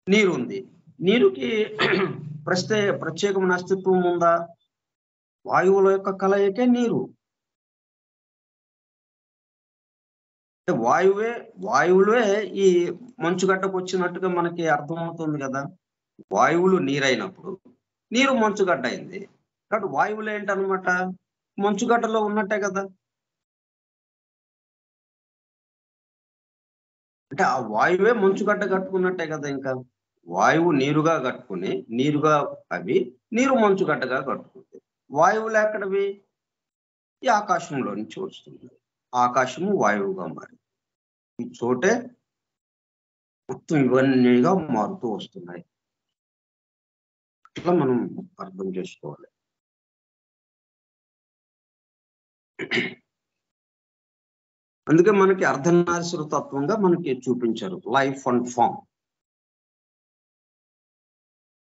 నీరుంది. నీరుకి ప్రత్యేకమైన అస్తిత్వం ఉందా? వాయువుల యొక్క కలయికే నీరు. అంటే వాయువులే ఈ మంచుగడ్డకు వచ్చినట్టుగా మనకి అర్థమవుతుంది కదా! వాయువులు నీరైనప్పుడు నీరు మంచుగడ్డ అయింది. కాబట్టి వాయువులు ఏంటనమాట? మంచుగడ్డలో ఉన్నట్టే కదా! అంటే ఆ వాయువే మంచుగడ్డ కట్టుకున్నట్టే కదా ఇంకా. వాయువు నీరుగా కట్టుకుని, నీరు మంచుగడ్డగా కట్టుకుంది. వాయువులు ఎక్కడివి? ఈ ఆకాశంలో నుంచి వస్తుంది. ఆకాశము వాయువుగా మారింది. ఈ చోటే మొత్తం ఇవన్నీగా మారుతూ వస్తున్నాయి. ఇట్లా మనం అర్థం చేసుకోవాలి. అందుకే మనకి అర్ధనారీశ్వర తత్వంగా మనకి చూపించారు లైఫ్ అండ్ ఫామ్.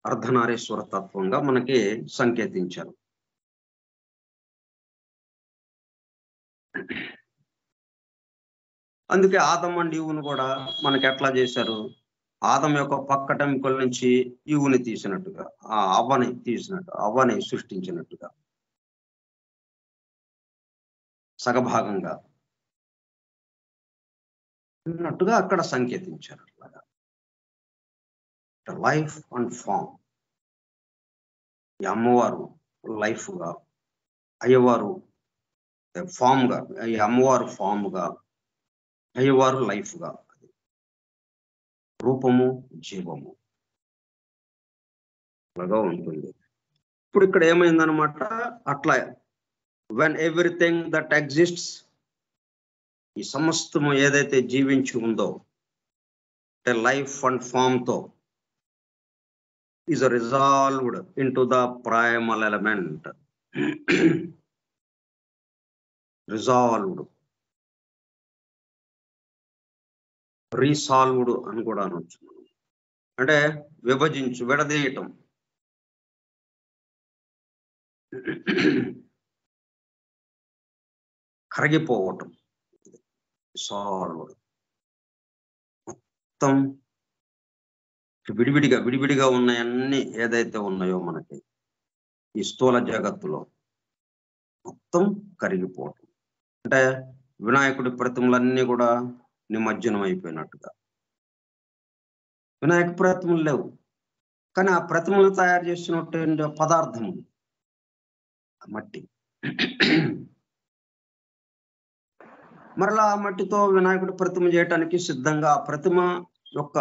అర్ధనారీశ్వర తత్వంగా మనకి సంకేతించారు. అందుకే ఆదం అండ్ ఈవును కూడా మనకి ఎట్లా చేశారు? ఆదం యొక్క పక్కటెముకల నుంచి ఈవుని తీసినట్టుగా, అవ్వని సృష్టించినట్టుగా సగభాగంగా అన్నట్టుగా అక్కడ సంకేతించారు. అట్లాగా లైఫ్ అండ్ ఫామ్. ఈ అమ్మవారు లైఫ్ గా, అయ్యవారు ఫామ్ గా, ఈ అమ్మవారు ఫామ్ గా, అయ్యవారు లైఫ్ గా, రూపము జీవము లాగా ఉంటుంది. ఇప్పుడు ఇక్కడ ఏమైందనమాట? అట్లా వెన్ ఎవ్రీథింగ్ దట్ ఎగ్జిస్ట్స్, ఈ సమస్తము ఏదైతే జీవించి ఉందో అంటే లైఫ్ అండ్ ఫామ్ తో is resolved into the primal element. రీసాల్వ్డ్ అని కూడా అనొచ్చు. అంటే విడదీయటం. కరిగిపోవటం. సాల్వ్డ్. మొత్తం విడివిడిగా ఉన్నాయన్నీ ఏదైతే ఉన్నాయో మనకి ఈ స్థూల జగత్తులో మొత్తం కరిగిపోవటం. అంటే వినాయకుడి ప్రతిమలన్నీ కూడా నిమజ్జనం అయిపోయినట్టుగా. వినాయక ప్రతిమలు లేవు, కానీ ఆ ప్రతిమలు తయారు చేసినటువంటి పదార్థం మట్టి. మరలా ఆ మట్టితో వినాయకుడి ప్రతిమ చేయటానికి సిద్ధంగా ఆ ప్రతిమ యొక్క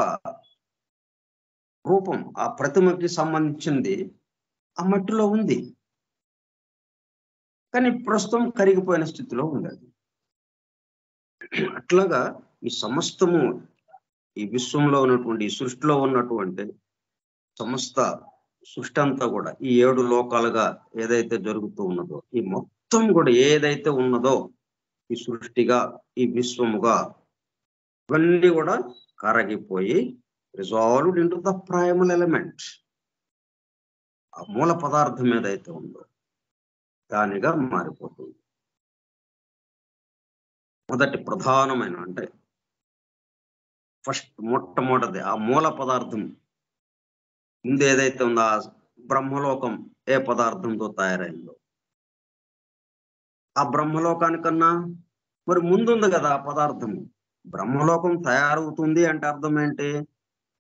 రూపం, ఆ ప్రతిమకి సంబంధించింది ఆ మట్టిలో ఉంది, కానీ ప్రస్తుతం కరిగిపోయిన స్థితిలో ఉంది. అట్లాగా ఈ సమస్తము, ఈ విశ్వంలో ఉన్నటువంటి, ఈ సృష్టిలో ఉన్నటువంటి సమస్త సృష్టి అంతా కూడా ఈ 7 లోకాలుగా ఏదైతే జరుగుతూ ఉన్నదో, ఈ మొత్తం కూడా ఏదైతే ఉన్నదో ఈ సృష్టిగా, ఈ విశ్వముగా, ఇవన్నీ కూడా కరగిపోయి resolved into the primal element. ఆ మూల పదార్థం ఏదైతే ఉందో దానిగా మారిపోతుంది. మొదటి ప్రధానమైన, అంటే మొట్టమొదటిది ఆ మూల పదార్థం ముందు ఏదైతే ఉందో, ఆ బ్రహ్మలోకం ఏ పదార్థంతో తయారైందో, ఆ బ్రహ్మలోకానికన్నా మరి ముందుంది కదా ఆ పదార్థం. బ్రహ్మలోకం తయారవుతుంది అంటే అర్థం ఏంటి?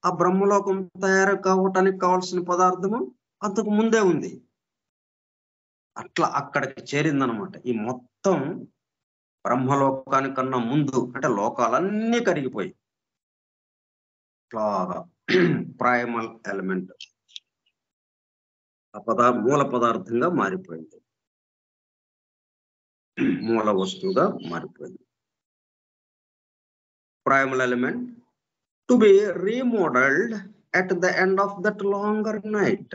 ఆ బ్రహ్మలోకం తయారు కావటానికి కావాల్సిన పదార్థము అంతకు ముందే ఉంది. అట్లా అక్కడికి చేరిందనమాట. ఈ మొత్తం బ్రహ్మలోకానికన్నా ముందు, అంటే లోకాలన్నీ కరిగిపోయి ఇట్లాగా ప్రైమల్ ఎలిమెంట్ ఆ మూల పదార్థంగా మారిపోయింది, మూల వస్తువుగా మారిపోయింది. Primal element to be remodelled at the end of that longer night.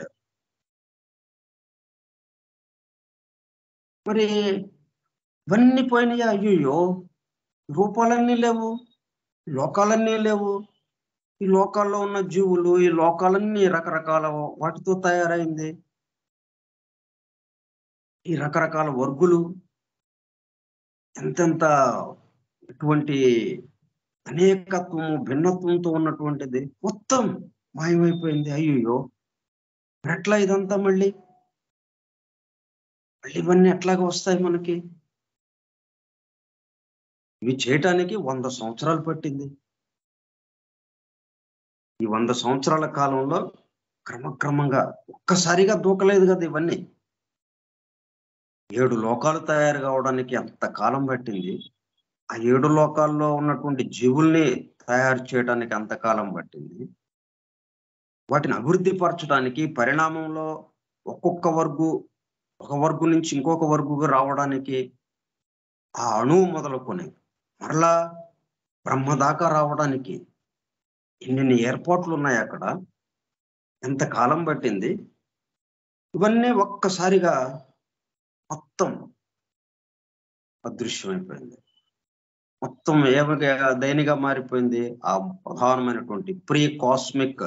మరి ఇవన్నీ పోయినాయా? అయ్యో, రూపాలన్నీ లేవు. లోకాలన్నీ లేవు. ఈ లోకాల్లో ఉన్న జీవులు, ఈ లోకాలన్నీ రకరకాల వాటితో తయారైంది. ఈ రకరకాల వర్గులు ఎంతెంత ఎటువంటి అనేకత్వము, భిన్నత్వంతో ఉన్నటువంటిది మొత్తం మాయమైపోయింది. అయ్యో, ఎట్లా ఇదంతా మళ్ళీ ఇవన్నీ ఎట్లాగా వస్తాయి మనకి? ఇవి చేయటానికి 100 సంవత్సరాలు పట్టింది. ఈ 100 సంవత్సరాల కాలంలో క్రమక్రమంగా ఒక్కసారిగా దూకలేదు కదా ఇవన్నీ. 7 లోకాలు తయారు కావడానికి ఎంత కాలం పట్టింది. ఆ 7 లోకాల్లో ఉన్నటువంటి జీవుల్ని తయారు చేయడానికి ఎంత కాలం పట్టింది. వాటిని అభివృద్ధి పరచడానికి పరిణామంలో ఒక్కొక్క వర్గు, ఒక వర్గు నుంచి ఇంకొక వర్గుకు రావడానికి ఆ అణువు మొదలుకొని మరలా బ్రహ్మ దాకా రావడానికి ఎన్ని ఏర్పాట్లు ఉన్నాయి అక్కడ, ఎంత కాలం పట్టింది. ఇవన్నీ ఒక్కసారిగా మొత్తం అదృశ్యమైపోయింది. మొత్తం దేనిగా మారిపోయింది? ఆ ప్రధానమైనటువంటి ప్రీ కాస్మిక్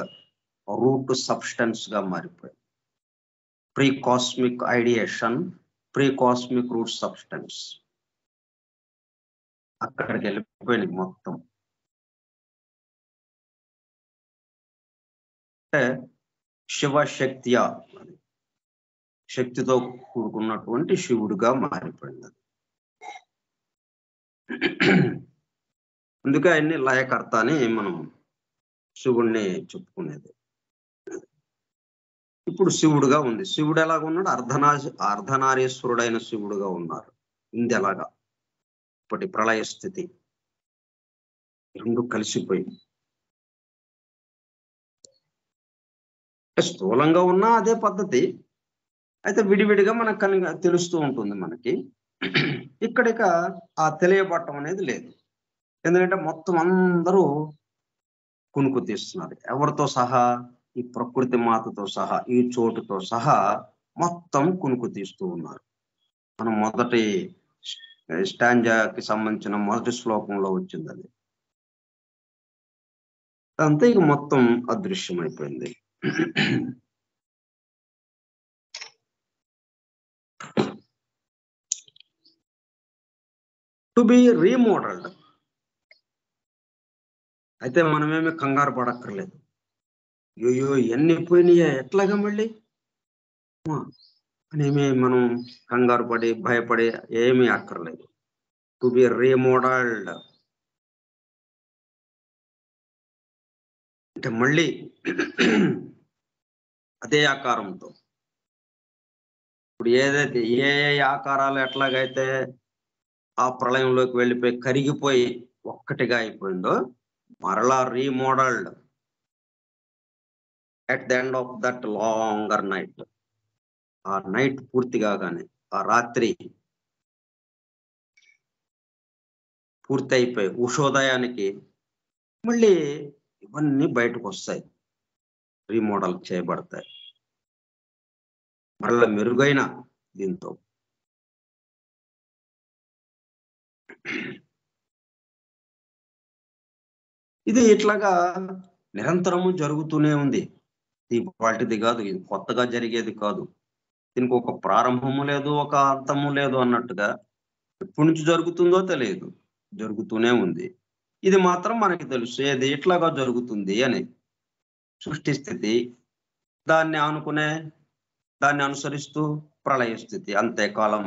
రూట్ సబ్స్టెన్స్ గా మారిపోయింది. Pre cosmic ideation, pre cosmic root substance అక్కడికి వెళ్ళిపోయింది మొత్తం. అంటే శివశక్తియా, శక్తితో కూడుకున్నటువంటి శివుడుగా మారిపోయింది. అందుకే ఆయన్ని లయకర్త అని మనం శివుణ్ణి చెప్పుకునేది. ఇప్పుడు శివుడుగా ఉంది. శివుడు ఎలాగ ఉన్నాడు? అర్ధనారీశ్వరుడైన శివుడుగా ఉన్నారు. ఇది ఎలాగా? ఇప్పటి ప్రళయ స్థితి రెండు కలిసిపోయి స్థూలంగా ఉన్నా అదే పద్ధతి, అయితే విడివిడిగా మనకు తెలుస్తూ ఉంటుంది మనకి. ఇక్కడిక ఆ తెలియబట్టం అనేది లేదు. ఎందుకంటే మొత్తం అందరూ కునుకు తీస్తున్నారు. ఎవరితో సహా? ఈ ప్రకృతి మాతతో సహా, ఈ చోటుతో సహా మొత్తం కునుకు తీస్తూ ఉన్నారు. మనం మొదటి స్టాంజాకి సంబంధించిన మొదటి శ్లోకంలో వచ్చింది అది. అంతే, ఇక మొత్తం అదృశ్యమైపోయింది. To be రీమోడల్డ్. అయితే మనమేమి కంగారు పడక్కర్లేదు. అయ్యో ఎన్ని పోయినాయా, ఎట్లాగా మళ్ళీ అనేమి మనం కంగారు పడి భయపడి ఏమీ అక్కర్లేదు. టు బి రీమోడల్డ్ అంటే మళ్ళీ అదే ఆకారంతో, ఇప్పుడు ఏదైతే ఏ ఆకారాలు ఎట్లాగైతే ఆ ప్రళయంలోకి వెళ్ళిపోయి కరిగిపోయి ఒక్కటిగా అయిపోయిందో, మరలా remodelled at the end of that longer night. ఆ నైట్ పూర్తి కాగానే, ఆ రాత్రి పూర్తి అయిపోయి ఉషోదయానికి మళ్ళీ ఇవన్నీ బయటకు వస్తాయి, రీమోడల్ చేయబడతాయి మళ్ళీ మెరుగైన దీంతో. ఇది ఇట్లాగా నిరంతరము జరుగుతూనే ఉంది. వాటిది కాదు, ఇది కొత్తగా జరిగేది కాదు. దీనికి ఒక ప్రారంభము లేదు, ఒక అంతము లేదు అన్నట్టుగా ఎప్పటి నుంచి జరుగుతుందో తెలియదు, జరుగుతూనే ఉంది. ఇది మాత్రం మనకి తెలుసు, ఏది ఇట్లాగా జరుగుతుంది అని. సృష్టి స్థితి, దాన్ని అనుసరిస్తూ ప్రళయ స్థితి. అంతేకాలం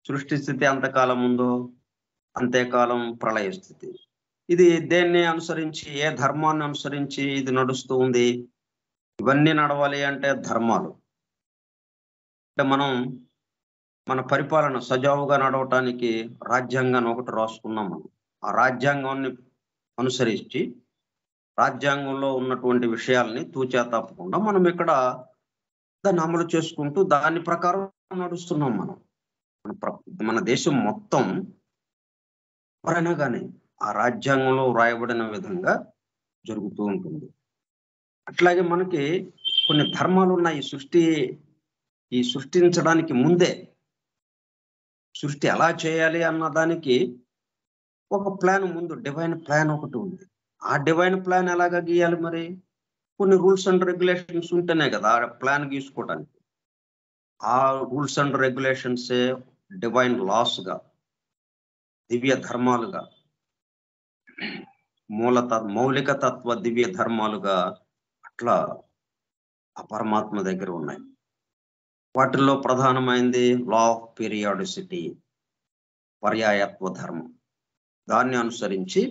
సృష్టి స్థితి అంతకాలం ఉందో అంతేకాలం ప్రళయ స్థితి. ఇది దేన్ని అనుసరించి, ఏ ధర్మాన్ని అనుసరించి ఇది నడుస్తూ ఉంది? ఇవన్నీ నడవాలి అంటే ధర్మాలు. అంటే మన పరిపాలన సజావుగా నడవటానికి రాజ్యాంగాన్ని ఒకటి రాసుకున్నాం మనం. ఆ రాజ్యాంగాన్ని అనుసరించి రాజ్యాంగంలో ఉన్నటువంటి విషయాల్ని తూచా తప్పకుండా మనం ఇక్కడ దాన్ని అమలు చేసుకుంటూ దాని ప్రకారం నడుస్తున్నాం మనం. మన దేశం మొత్తం ఎవరైనా కానీ ఆ రాజ్యాంగంలో వ్రాయబడిన విధంగా జరుగుతూ ఉంటుంది. అట్లాగే మనకి కొన్ని ధర్మాలు ఉన్నాయి. ఈ సృష్టించడానికి ముందే సృష్టి ఎలా చేయాలి అన్న దానికి ఒక ప్లాన్ ముందు డివైన్ ప్లాన్ ఒకటి ఉంది. ఆ డివైన్ ప్లాన్ ఎలాగా గీయాలి మరి? కొన్ని రూల్స్ అండ్ రెగ్యులేషన్స్ ఉంటేనే కదా ఆ ప్లాన్ గీసుకోవడానికి. ఆ రూల్స్ అండ్ రెగ్యులేషన్సే డివైన్ లాస్ గా, దివ్య ధర్మాలుగా, మౌలిక తత్వ దివ్య ధర్మాలుగా అట్లా ఆ పరమాత్మ దగ్గర ఉన్నాయి. వాటిల్లో ప్రధానమైంది లా ఆఫ్ పీరియాడిసిటీ, పర్యాయత్వ ధర్మం. దాన్ని అనుసరించి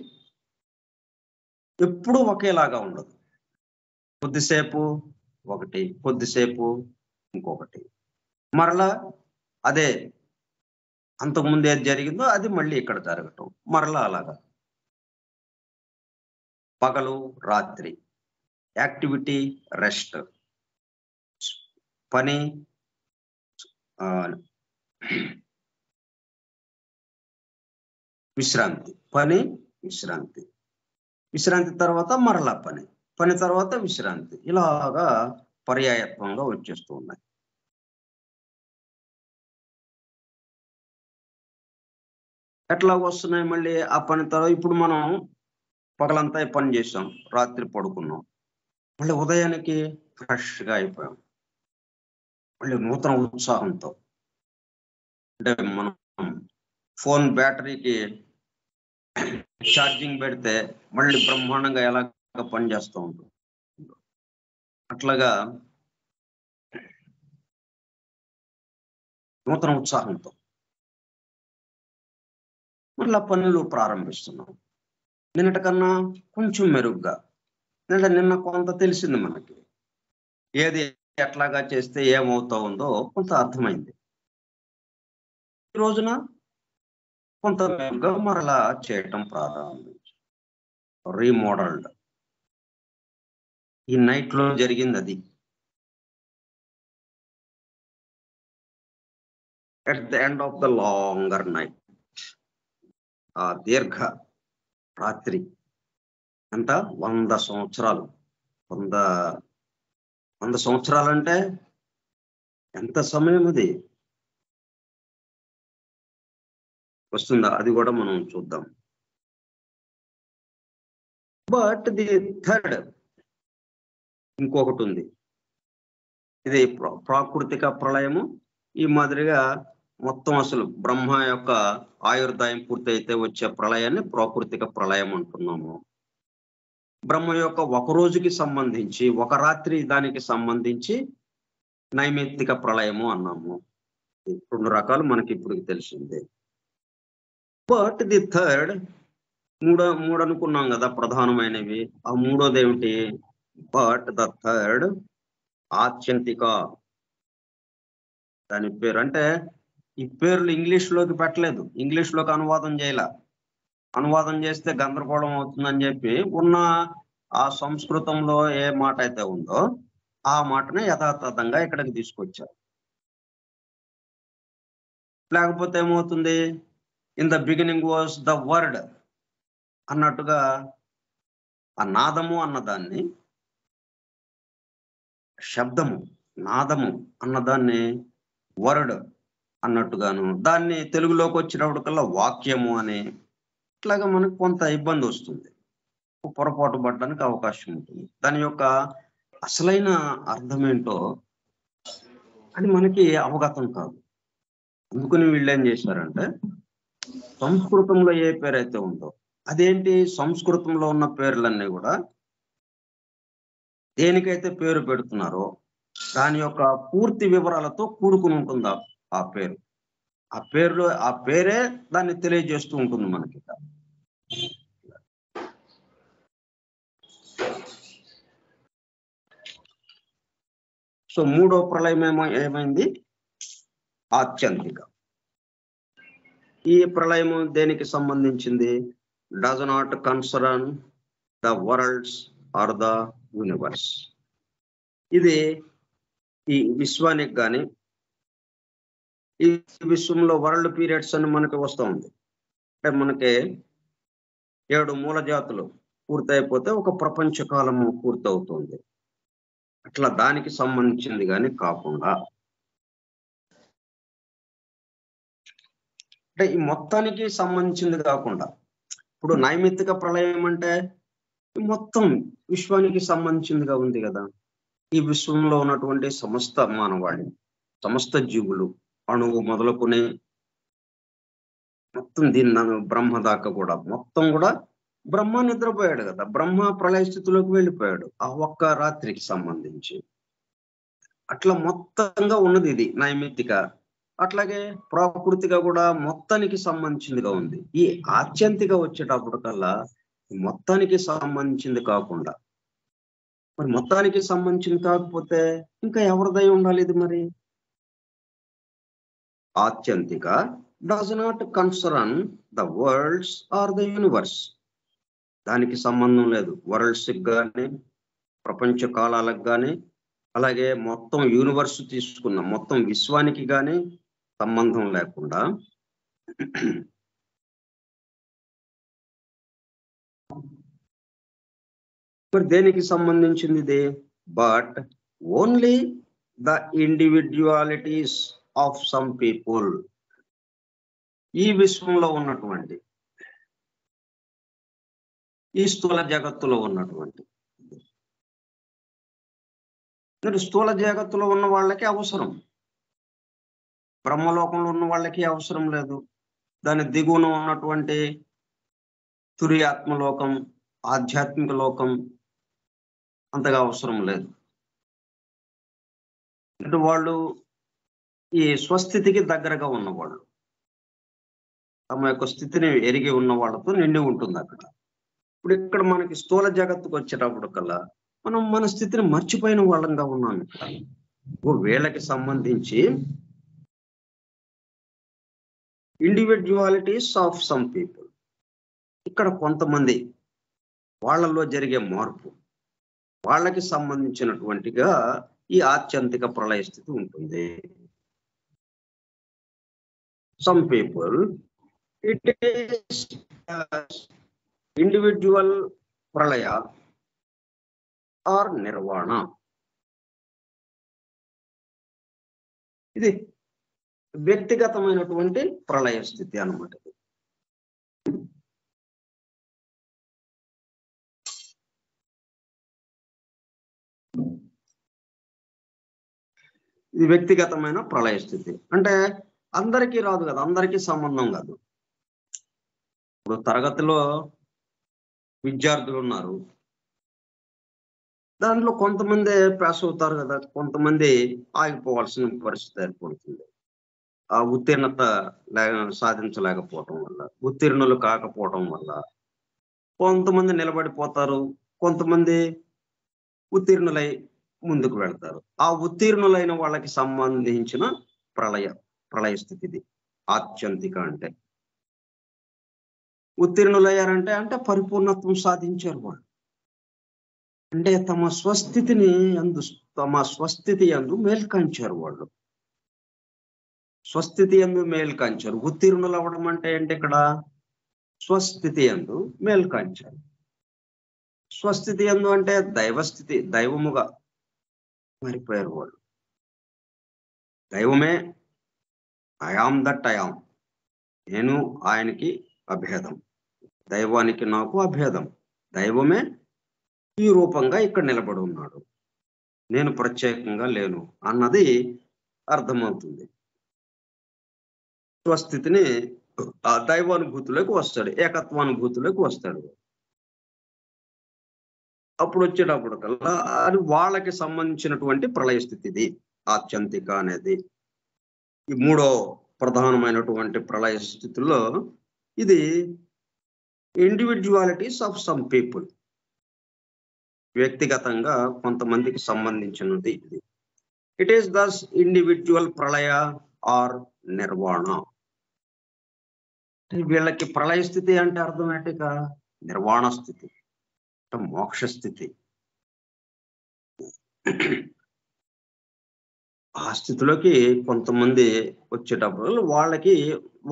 ఎప్పుడూ ఒకేలాగా ఉండదు. కొద్దిసేపు ఒకటి, కొద్దిసేపు ఇంకొకటి, మరలా అదే అంతకుముందు ఏది జరిగిందో అది మళ్ళీ ఇక్కడ జరగటం, మరలా అలాగా. పగలు రాత్రి, యాక్టివిటీ రెస్ట్, పని విశ్రాంతి, పని విశ్రాంతి, విశ్రాంతి తర్వాత మరలా పని, పని తర్వాత విశ్రాంతి, ఇలాగా పర్యాయత్వంగా వచ్చేస్తూ ఉన్నాయి. ఎట్లా వస్తున్నాయి మళ్ళీ ఆ పని తర్వాత? ఇప్పుడు మనం పగలంతా పని చేసాం, రాత్రి పడుకున్నాం, మళ్ళీ ఉదయానికి ఫ్రెష్గా అయిపోయాం, మళ్ళీ నూతన ఉత్సాహంతో. అంటే మనం ఫోన్ బ్యాటరీకి ఛార్జింగ్ పెడితే మళ్ళీ బ్రహ్మాండంగా ఎలాగ పనిచేస్తూ ఉంటుంది, అట్లాగా నూతన ఉత్సాహంతో మళ్ళీ పనులు ప్రారంభిస్తున్నాం. నిన్నటికన్నా కొంచెం మెరుగ్గా. నిన్న కొంత తెలిసింది మనకి, ఏది ఎట్లాగా చేస్తే ఏమవుతా ఉందో కొంత అర్థమైంది. ఈ రోజున కొంత మెరుగ్గా మరలా చేయటం ప్రారంభించాం, రీమోడల్డ్. ఈ నైట్ లో జరిగింది అది. At the end of the longer night, ఆ దీర్ఘ రాత్రి ఎంత 100 సంవత్సరాలు. 100 సంవత్సరాలు అంటే ఎంత సమయం అది వస్తుందా, అది కూడా మనం చూద్దాం. బట్ ది థర్డ్ ఇంకొకటి ఉంది. ఇది ప్రాకృతిక ప్రళయము. ఈ మాదిరిగా మొత్తం అసలు బ్రహ్మ యొక్క ఆయుర్దాయం పూర్తయితే వచ్చే ప్రళయాన్ని ప్రాకృతిక ప్రళయం అంటున్నాము. బ్రహ్మ యొక్క ఒక రోజుకి సంబంధించి, ఒక రాత్రి దానికి సంబంధించి నైమిత్తిక ప్రళయము అన్నాము. 2 రకాలు మనకి ఇప్పుడు తెలిసిందే. బట్ ది థర్డ్, మూడు అనుకున్నాం కదా ప్రధానమైనవి. ఆ మూడోది ఏమిటి? బట్ ద థర్డ్ ఆత్యంతిక. దాని పేరు అంటే ఈ పేర్లు ఇంగ్లీష్ లోకి పెట్టలేదు, ఇంగ్లీష్ లోకి అనువాదం చేయాల. అనువాదం చేస్తే గందరగోళం అవుతుందని చెప్పి ఉన్న ఆ సంస్కృతంలో ఏ మాట అయితే ఉందో ఆ మాటనే యథాతథంగా ఇక్కడికి తీసుకొచ్చారు. లేకపోతే ఏమవుతుంది, in the beginning was the word అన్నట్టుగా ఆ నాదము అన్నదాన్ని, శబ్దము నాదము అన్నదాన్ని వర్డ్ అన్నట్టుగాను, దాన్ని తెలుగులోకి వచ్చినప్పటికల్లా వాక్యము అని, ఇట్లాగా మనకు కొంత ఇబ్బంది వస్తుంది, పొరపాటు పడడానికి అవకాశం ఉంటుంది. దాని యొక్క అసలైన అర్థం ఏంటో అది మనకి అవగతం కాదు. అందుకని వీళ్ళు ఏం చేశారంటే సంస్కృతంలో ఏ పేరైతే ఉందో అదేంటి, సంస్కృతంలో ఉన్న పేర్లన్నీ కూడా దేనికైతే పేరు పెడుతున్నారో దాని యొక్క పూర్తి వివరాలతో కూడుకుని ఉంటుంది ఆ పేరు. ఆ పేరే దాన్ని తెలియజేస్తూ ఉంటుంది మనకి. సో మూడో ప్రళయం ఏమైంది? ఆత్యంతిక. ఈ ప్రళయము దేనికి సంబంధించింది? Does not concern the worlds or the universe. ఇది ఈ విశ్వానికి కానీ, ఈ విశ్వంలో వరల్డ్ పీరియడ్స్ అని మనకి వస్తూ ఉంది. అంటే మనకి 7 మూల జాతులు పూర్తయిపోతే ఒక ప్రపంచ కాలము పూర్తవుతుంది. అట్లా దానికి సంబంధించింది కానీ కాకుండా, అంటే ఈ మొత్తానికి సంబంధించింది కాకుండా ఇప్పుడు నైమిత్తిక ప్రళయం అంటే మొత్తం విశ్వానికి సంబంధించిందిగా ఉంది కదా. ఈ విశ్వంలో ఉన్నటువంటి సమస్త మానవాళి, సమస్త జీవులు, అణువు మొదలుకొని మొత్తం దీన్ని బ్రహ్మ దాకా కూడా మొత్తం కూడా బ్రహ్మ నిద్రపోయాడు కదా. బ్రహ్మ ప్రళయ స్థితిలోకి వెళ్ళిపోయాడు ఆ ఒక్క రాత్రికి సంబంధించి. అట్లా మొత్తంగా ఉన్నది ఇది నైమిత్తిక. అట్లాగే ప్రాకృతిగా కూడా మొత్తానికి సంబంధించిందిగా ఉంది. ఈ ఆత్యంతిక వచ్చేటప్పుడు కల్లా మొత్తానికి సంబంధించింది కాకుండా, మరి మొత్తానికి సంబంధించింది కాకపోతే ఇంకా ఎవరిదై ఉండాలి ఇది మరి? ఆత్యంతిక does not concern the worlds or the universe. దానికి సంబంధం లేదు వరల్డ్స్ కానీ, ప్రపంచ కాలాలకు కానీ, అలాగే మొత్తం యూనివర్స్ తీసుకున్న మొత్తం విశ్వానికి కానీ సంబంధం లేకుండా మరి దేనికి సంబంధించింది ఇది? But only the individualities of some people. ఈ విశ్వంలో ఉన్నటువంటి, ఈ స్థూల జగత్తులో ఉన్నటువంటి, స్థూల జగత్తులో ఉన్న వాళ్ళకి అవసరం, బ్రహ్మలోకంలో ఉన్న వాళ్ళకి అవసరం లేదు. దాని దిగువన ఉన్నటువంటి తురియాత్మలోకం, ఆధ్యాత్మిక లోకం అంతగా అవసరం లేదు. అంటే వాళ్ళు ఈ స్వస్థితికి దగ్గరగా ఉన్నవాళ్ళు, తమ యొక్క స్థితిని ఎరిగి ఉన్న వాళ్ళతో నిండి ఉంటుంది అక్కడ. ఇప్పుడు ఇక్కడ మనకి స్థూల జగత్తుకు వచ్చేటప్పుడు కల్లా మనం మన స్థితిని మర్చిపోయిన వాళ్ళంగా ఉన్నాం. ఇక్కడ వీళ్ళకి సంబంధించి ఇండివిడ్యువాలిటీస్ ఆఫ్ సమ్ పీపుల్, ఇక్కడ కొంతమంది వాళ్ళలో జరిగే మార్పు, వాళ్ళకి సంబంధించినటువంటిగా ఈ ఆత్యంతిక ప్రళయ స్థితి ఉంటుంది. Some people it is individual Pralaya are నిర్వాణ. ఇది వ్యక్తిగతమైనటువంటి ప్రళయ స్థితి అన్నమాట. ఇది వ్యక్తిగతమైన ప్రళయ స్థితి అంటే అందరికీ రాదు కదా, అందరికీ సంబంధం కాదు. ఇప్పుడు తరగతిలో విద్యార్థులు ఉన్నారు, దాంట్లో కొంతమంది పాస్ అవుతారు కదా, కొంతమంది ఆగిపోవాల్సిన పరిస్థితి ఏర్పడుతుంది. ఆ ఉత్తీర్ణత సాధించలేకపోవటం వల్ల, ఉత్తీర్ణులు కాకపోవటం వల్ల కొంతమంది నిలబడిపోతారు, కొంతమంది ఉత్తీర్ణులై ముందుకు వెళ్తారు. ఆ ఉత్తీర్ణులైన వాళ్ళకి సంబంధించిన ప్రళయ స్థితి ఇది ఆత్యంతిక. అంటే ఉత్తీర్ణులయ్యారంటే అంటే పరిపూర్ణత్వం సాధించారు వాళ్ళు, అంటే తమ స్వస్థితి యందు మేల్కాంచారు వాళ్ళు, స్వస్థితి యందు మేల్కాంచారు. ఉత్తీర్ణులు అవ్వడం అంటే ఏంటి? ఇక్కడ స్వస్థితి యందు మేల్కాంచారు. స్వస్థితి యందు అంటే దైవస్థితి, దైవముగా మారిపోయారు వాళ్ళు. దైవమే ఐఆమ్ దట్ ఐఆమ్, నేను ఆయనకి అభేదం, దైవానికి నాకు అభేదం, దైవమే ఈ రూపంగా ఇక్కడ నిలబడి ఉన్నాడు, నేను ప్రత్యేకంగా లేను అన్నది అర్థమవుతుంది. స్వస్థితిని ఆ దైవానుభూతిలోకి వస్తాడు, ఏకత్వానుభూతిలోకి వస్తాడు. అప్పుడు వచ్చేటప్పుడు కల్లా అది వాళ్ళకి సంబంధించినటువంటి ప్రళయ స్థితి ఇది ఆత్యంతిక అనేది. ఈ మూడో ప్రధానమైనటువంటి ప్రళయ స్థితిలో ఇది ఇండివిడ్యువాలిటీస్ ఆఫ్ సమ్ పీపుల్, వ్యక్తిగతంగా కొంతమందికి సంబంధించినది ఇది. It is thus individual Pralaya are నిర్వాణ. వీళ్ళకి ప్రళయ స్థితి అంటే అర్థం ఏంటిక? నిర్వాణ స్థితి, మోక్ష స్థితి. ఆ స్థితిలోకి కొంతమంది వచ్చేటప్పుడు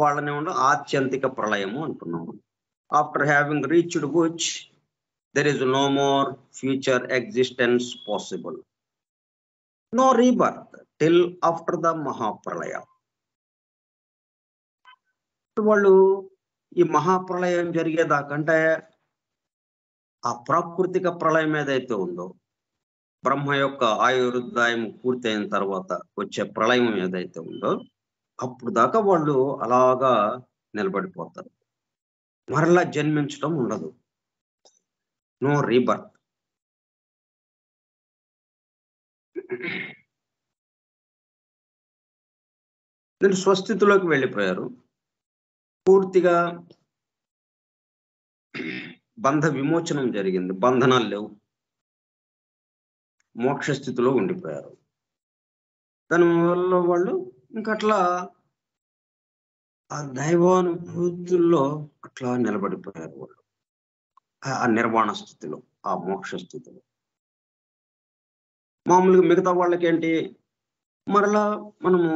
వాళ్ళని ఆత్యంతిక ప్రళయము అంటున్నాము. After having reached which there is no more future existence possible, no rebirth till after the మహాప్రళయ. వాళ్ళు ఈ మహాప్రళయం జరిగేదాకా అంటే ఆ ప్రాకృతిక ప్రళయం ఏదైతే ఉందో, బ్రహ్మ యొక్క ఆయుర్దాయం పూర్తయిన తర్వాత వచ్చే ప్రళయం ఏదైతే ఉందో, అప్పుడు దాకా వాళ్ళు అలాగా నిలబడిపోతారు. మరలా జన్మించడం ఉండదు. No rebirth. వీళ్ళు స్వస్థితిలోకి వెళ్ళిపోయారు. పూర్తిగా బంధ విమోచనం జరిగింది. బంధనాలు లేవు. మోక్ష స్థితిలో ఉండిపోయారు. దానివల్ల వాళ్ళు ఇంకట్లా ఆ దైవానుభూతుల్లో అట్లా నిలబడిపోయారు వాళ్ళు. ఆ నిర్వాణ స్థితిలో, ఆ మోక్ష స్థితిలో. మామూలుగా మిగతా వాళ్ళకేంటి, మరలా మనము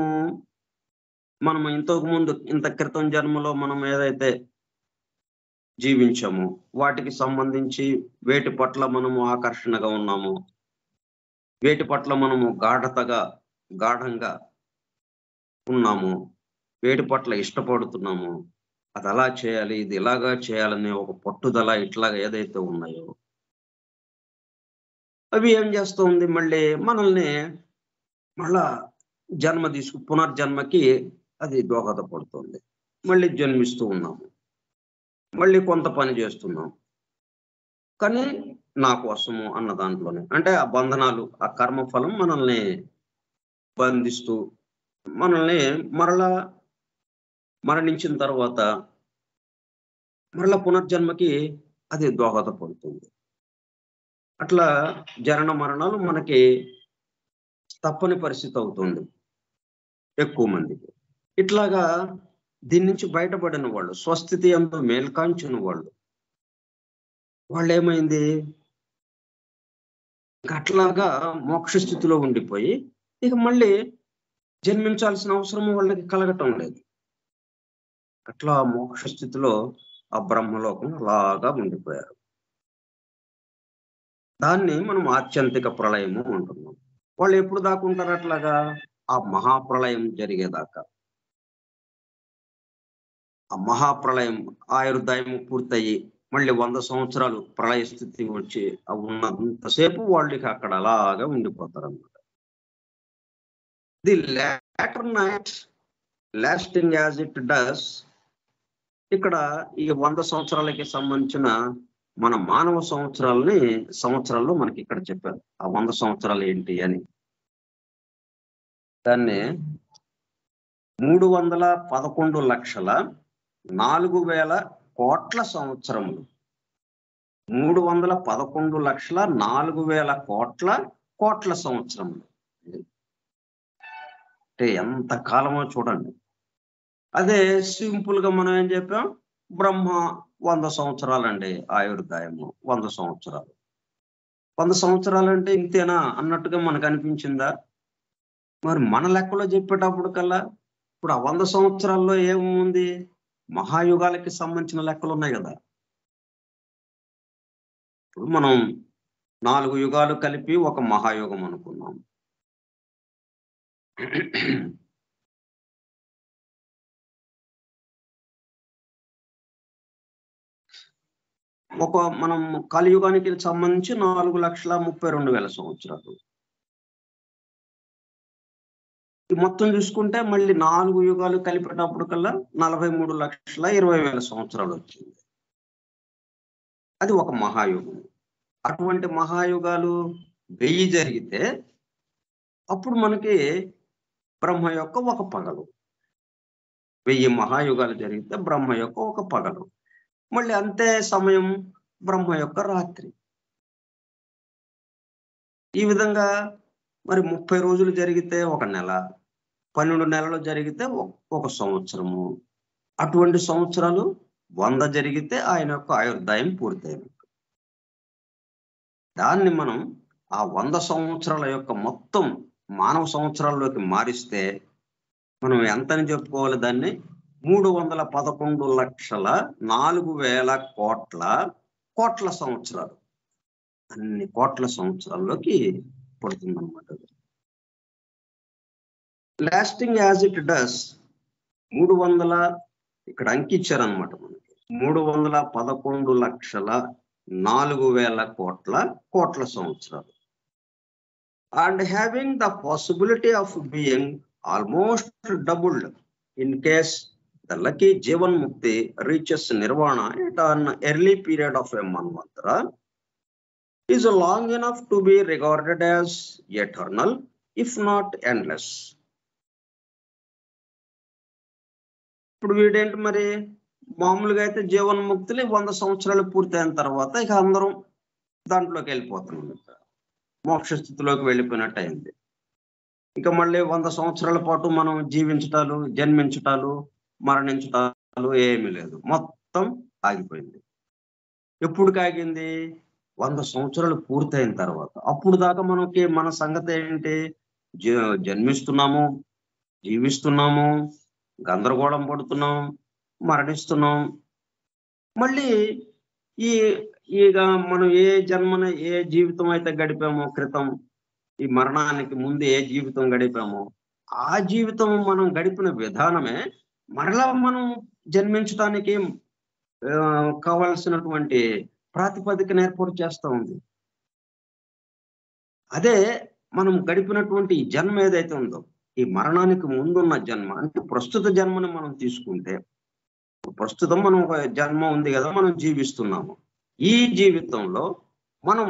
ఇంతకు ముందు ఇంత క్రితం జన్మలో మనం ఏదైతే జీవించామో వాటికి సంబంధించి వేటి పట్ల మనము ఆకర్షణగా ఉన్నాము, వేటి పట్ల మనము గాఢంగా ఉన్నాము, వేటి పట్ల ఇష్టపడుతున్నాము, అది అలా చేయాలి, ఇది ఇలాగా చేయాలనే ఒక పట్టుదల ఇట్లాగా ఏదైతే ఉన్నాయో, అవి ఏం చేస్తుంది, మనల్ని మళ్ళా పునర్జన్మకి అది దోహదపడుతుంది. మళ్ళీ జన్మిస్తూ ఉన్నాము, మళ్ళీ కొంత పని చేస్తున్నాం, కానీ నా కోసము అన్న దాంట్లోనే. అంటే ఆ బంధనాలు, ఆ కర్మఫలం మనల్ని బంధిస్తూ, మనల్ని మరలా మరణించిన తర్వాత మరలా పునర్జన్మకి అది దోహదపడుతుంది. అట్లా జనన మరణాలు మనకి తప్పని పరిస్థితి అవుతుంది ఎక్కువ మందికి. ఇట్లాగా దీని నుంచి బయటపడిన వాళ్ళు, స్వస్థితి యందు మేల్కాంచిన వాళ్ళు ఏమైంది, అట్లాగా మోక్ష స్థితిలో ఉండిపోయి ఇక మళ్ళీ జన్మించాల్సిన అవసరం వాళ్ళకి కలగటం లేదు. అట్లా మోక్ష స్థితిలో ఆ బ్రహ్మలోకం అలాగా ఉండిపోయారు. దాన్ని మనం ఆత్యంతిక ప్రళయము అంటున్నాం. వాళ్ళు ఎప్పుడు దాకా ఉంటారు అట్లాగా, ఆ మహాప్రళయం జరిగేదాకా. ఆ మహాప్రళయం ఆయుర్దాయం పూర్తయి మళ్ళీ 100 సంవత్సరాలు ప్రళయ స్థితి వచ్చి ఉన్నంతసేపు వాళ్ళకి అక్కడ అలాగా ఉండిపోతారు అన్నమాట. The latter night lasting as it does. ఇక్కడ ఈ 100 సంవత్సరాలకి సంబంధించిన మన మానవ సంవత్సరాల్లో మనకి ఇక్కడ చెప్పారు ఆ 100 సంవత్సరాలు ఏంటి అని. దాన్ని 311,04,00,000 కోట్ల సంవత్సరములు. 311,04,00,000 కోట్ల సంవత్సరములు అంటే ఎంత కాలమో చూడండి. అదే సింపుల్ గా మనం ఏం చెప్పాం, బ్రహ్మ 100 సంవత్సరాలండి ఆయుర్దాయము, 100 సంవత్సరాలు. 100 సంవత్సరాలంటే ఇంతేనా అన్నట్టుగా మనకు అనిపించిందా? మరి మన లెక్కలో చెప్పేటప్పుడు కల్లా ఇప్పుడు ఆ 100 సంవత్సరాల్లో ఏముంది, మహాయుగాలకి సంబంధించిన లెక్కలు ఉన్నాయి కదా. ఇప్పుడు మనం 4 యుగాలు కలిపి ఒక మహాయుగం అనుకున్నాం. మనం కలియుగానికి సంబంధించి 4,32,000 సంవత్సరాలు. మొత్తం చూసుకుంటే మళ్ళీ 4 యుగాలు కలిపేటప్పుడు కల్లా 43,20,000 సంవత్సరాలు వచ్చింది. అది ఒక మహాయుగం. అటువంటి మహాయుగాలు 1000 జరిగితే అప్పుడు మనకి బ్రహ్మ యొక్క ఒక పగలు. 1000 మహాయుగాలు జరిగితే బ్రహ్మ యొక్క ఒక పగలు. మళ్ళీ అంతే సమయం బ్రహ్మ యొక్క రాత్రి. ఈ విధంగా మరి 30 రోజులు జరిగితే ఒక నెల, 12 నెలలు జరిగితే ఒక సంవత్సరము. అటువంటి సంవత్సరాలు 100 జరిగితే ఆయన యొక్క ఆయుర్దాయం పూర్తయింది. దాన్ని మనం ఆ 100 సంవత్సరాల యొక్క మొత్తం మానవ సంవత్సరాల్లోకి మారిస్తే మనం ఎంతని చెప్పుకోవాలి దాన్ని? 311,04,00,000 కోట్ల సంవత్సరాలు. అన్ని కోట్ల సంవత్సరాల్లోకి పడుతుందన్నమాట. లాస్టింగ్ యాజ్ ఇట్ డస్ 300 ఇక్కడ అంకిచ్చారనమాట మనకి. 311,04,00,000 కోట్ల సంవత్సరాలు. And having the possibility of being almost doubled in case the lucky Jivan Mukti reaches Nirvana at an early period of a Manvantara, is long enough to be regarded as eternal, if not endless. ఇప్పుడు వీడేంటి మరి, మామూలుగా అయితే జీవన్ముక్తులు 100 సంవత్సరాలు పూర్తయిన తర్వాత ఇక అందరం దాంట్లోకి వెళ్ళిపోతున్నాం, మోక్ష స్థితిలోకి వెళ్ళిపోయినట్టు అయింది. ఇక మళ్ళీ 100 సంవత్సరాల పాటు మనం జీవించటాలు, జన్మించటాలు, మరణించటాలు ఏమీ లేదు, మొత్తం ఆగిపోయింది. ఎప్పుడు ఆగింది? 100 సంవత్సరాలు పూర్తయిన తర్వాత. అప్పుడు దాకా మన సంగతి ఏంటి? జన్మిస్తున్నాము, జీవిస్తున్నాము, గందరగోళం పడుతున్నాం, మరణిస్తున్నాం. మళ్ళీ ఇక మనం ఏ జన్మన ఏ జీవితం అయితే గడిపామో క్రితం, ఈ మరణానికి ముందు ఏ జీవితం గడిపామో ఆ జీవితం మనం గడిపిన విధానమే మరలా మనం జన్మించడానికి కావలసినటువంటి ప్రాతిపదికను ఏర్పాటు చేస్తూ ఉంది. అదే మనం గడిపినటువంటి ఈ జన్మ ఏదైతే ఉందో, ఈ మరణానికి ముందున్న జన్మ అంటే ప్రస్తుత జన్మను మనం తీసుకుంటే, ప్రస్తుతం మనం ఒక జన్మ ఉంది కదా, మనం జీవిస్తున్నాము. ఈ జీవితంలో మనం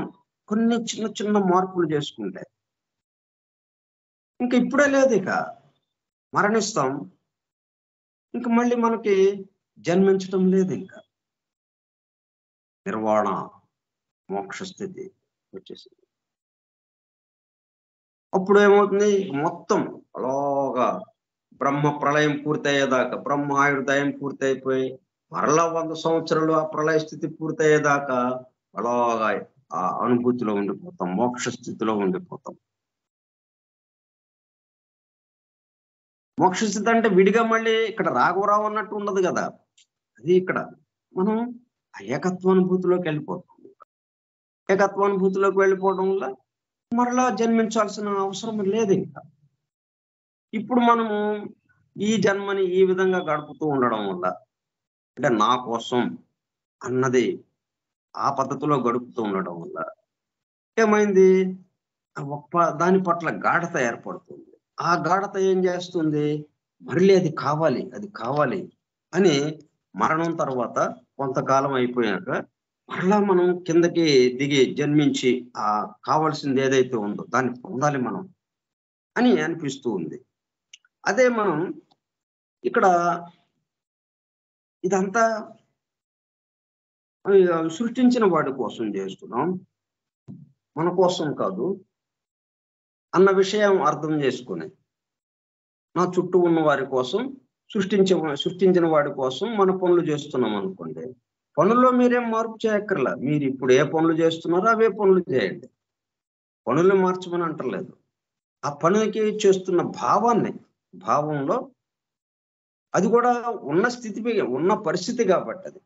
కొన్ని చిన్న చిన్న మార్పులు చేసుకుంటే ఇంకా ఇప్పుడే లేదు, ఇక మరణిస్తాం, ఇంకా మళ్ళీ మనకి జన్మించటం లేదు, ఇంకా నిర్వాణ మోక్ష స్థితి వచ్చేసింది. అప్పుడు ఏమవుతుంది? మొత్తం అలాగా బ్రహ్మ ప్రళయం పూర్తయ్యేదాకా, బ్రహ్మ ఆయుర్దాయం పూర్తయిపోయి మరలా 100 సంవత్సరాలు ఆ ప్రళయ స్థితి పూర్తయ్యేదాకా అలాగా ఆ అనుభూతిలో ఉండిపోతాం, మోక్ష స్థితిలో ఉండిపోతాం. మోక్ష స్థితి అంటే విడిగా మళ్ళీ ఇక్కడ రాఘవరావు అన్నట్టు ఉండదు కదా, అది ఇక్కడ మనం ఆ ఏకత్వానుభూతిలోకి వెళ్ళిపోతాం. ఏకత్వానుభూతిలోకి వెళ్ళిపోవడం వల్ల మరలా జన్మించాల్సిన అవసరం లేదు. ఇంకా ఇప్పుడు మనము ఈ జన్మని ఈ విధంగా గడుపుతూ ఉండడం వల్ల, అంటే నా కోసం అన్నది ఆ పద్ధతిలో గడుపుతూ ఉండడం వల్ల ఏమైంది? దాని పట్ల గాఢత ఏర్పడుతుంది. ఆ గాఢత ఏం చేస్తుంది? మళ్ళీ అది కావాలి అని మరణం తర్వాత కొంతకాలం అయిపోయాక మరలా మనం కిందకి దిగి జన్మించి ఆ కావాల్సింది ఏదైతే ఉందో దాన్ని పొందాలి మనం అని అనిపిస్తూ ఉంది. అదే మనం ఇక్కడ ఇదంతా సృష్టించిన వాడి కోసం చేస్తున్నాం, మన కోసం కాదు అన్న విషయం అర్థం చేసుకుని, నా చుట్టూ ఉన్న వారి కోసం సృష్టించిన వాడి కోసం మన పనులు చేస్తున్నాం అనుకోండి. పనుల్లో మీరేం మార్పు చేయక్కర్లా, మీరు ఇప్పుడు ఏ పనులు చేస్తున్నారో అవే పనులు చేయండి, పనులు మార్చమని అంటలేదు. ఆ పనికి చేస్తున్న భావంలో అది కూడా ఉన్న పరిస్థితి కాబట్టి, అది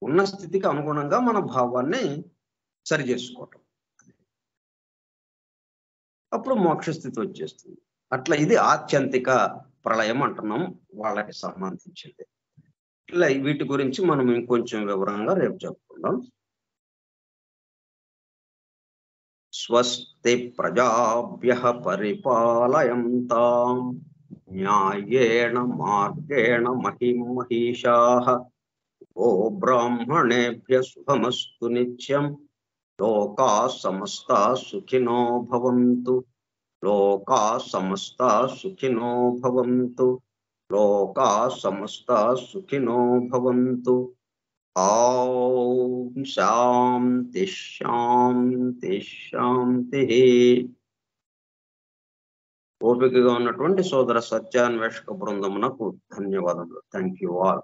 ఉన్న స్థితికి అనుగుణంగా మన భావాన్ని సరి చేసుకోవటం, అప్పుడు మోక్ష స్థితి వచ్చేస్తుంది. అట్లా ఇది ఆత్యంతిక ప్రళయం అంటున్నాం వాళ్ళకి సంబంధించింది. ఇలా వీటి గురించి మనం ఇంకొంచెం వివరంగా రేపు చెప్పుకుందాం. స్వస్తి ప్రజాభ్యః పరిపాలయంతాం న్యాయేణ మార్గేణ మహిమహీషాః గో బ్రాహ్మణేభ్యః శుభమస్తు నిత్యం. లోకాః సమస్తాః సుఖినో భవంతు. లోకాః సమస్తాః సుఖినో భవంతు. లోకాః సమస్తాః సుఖినో భవంతు. ఓం శాంతి శాంతి శాంతి. ఓపికగా ఉన్నటువంటి సోదర సత్యాన్వేషక బృందమునకు ధన్యవాదములు. Thank you all.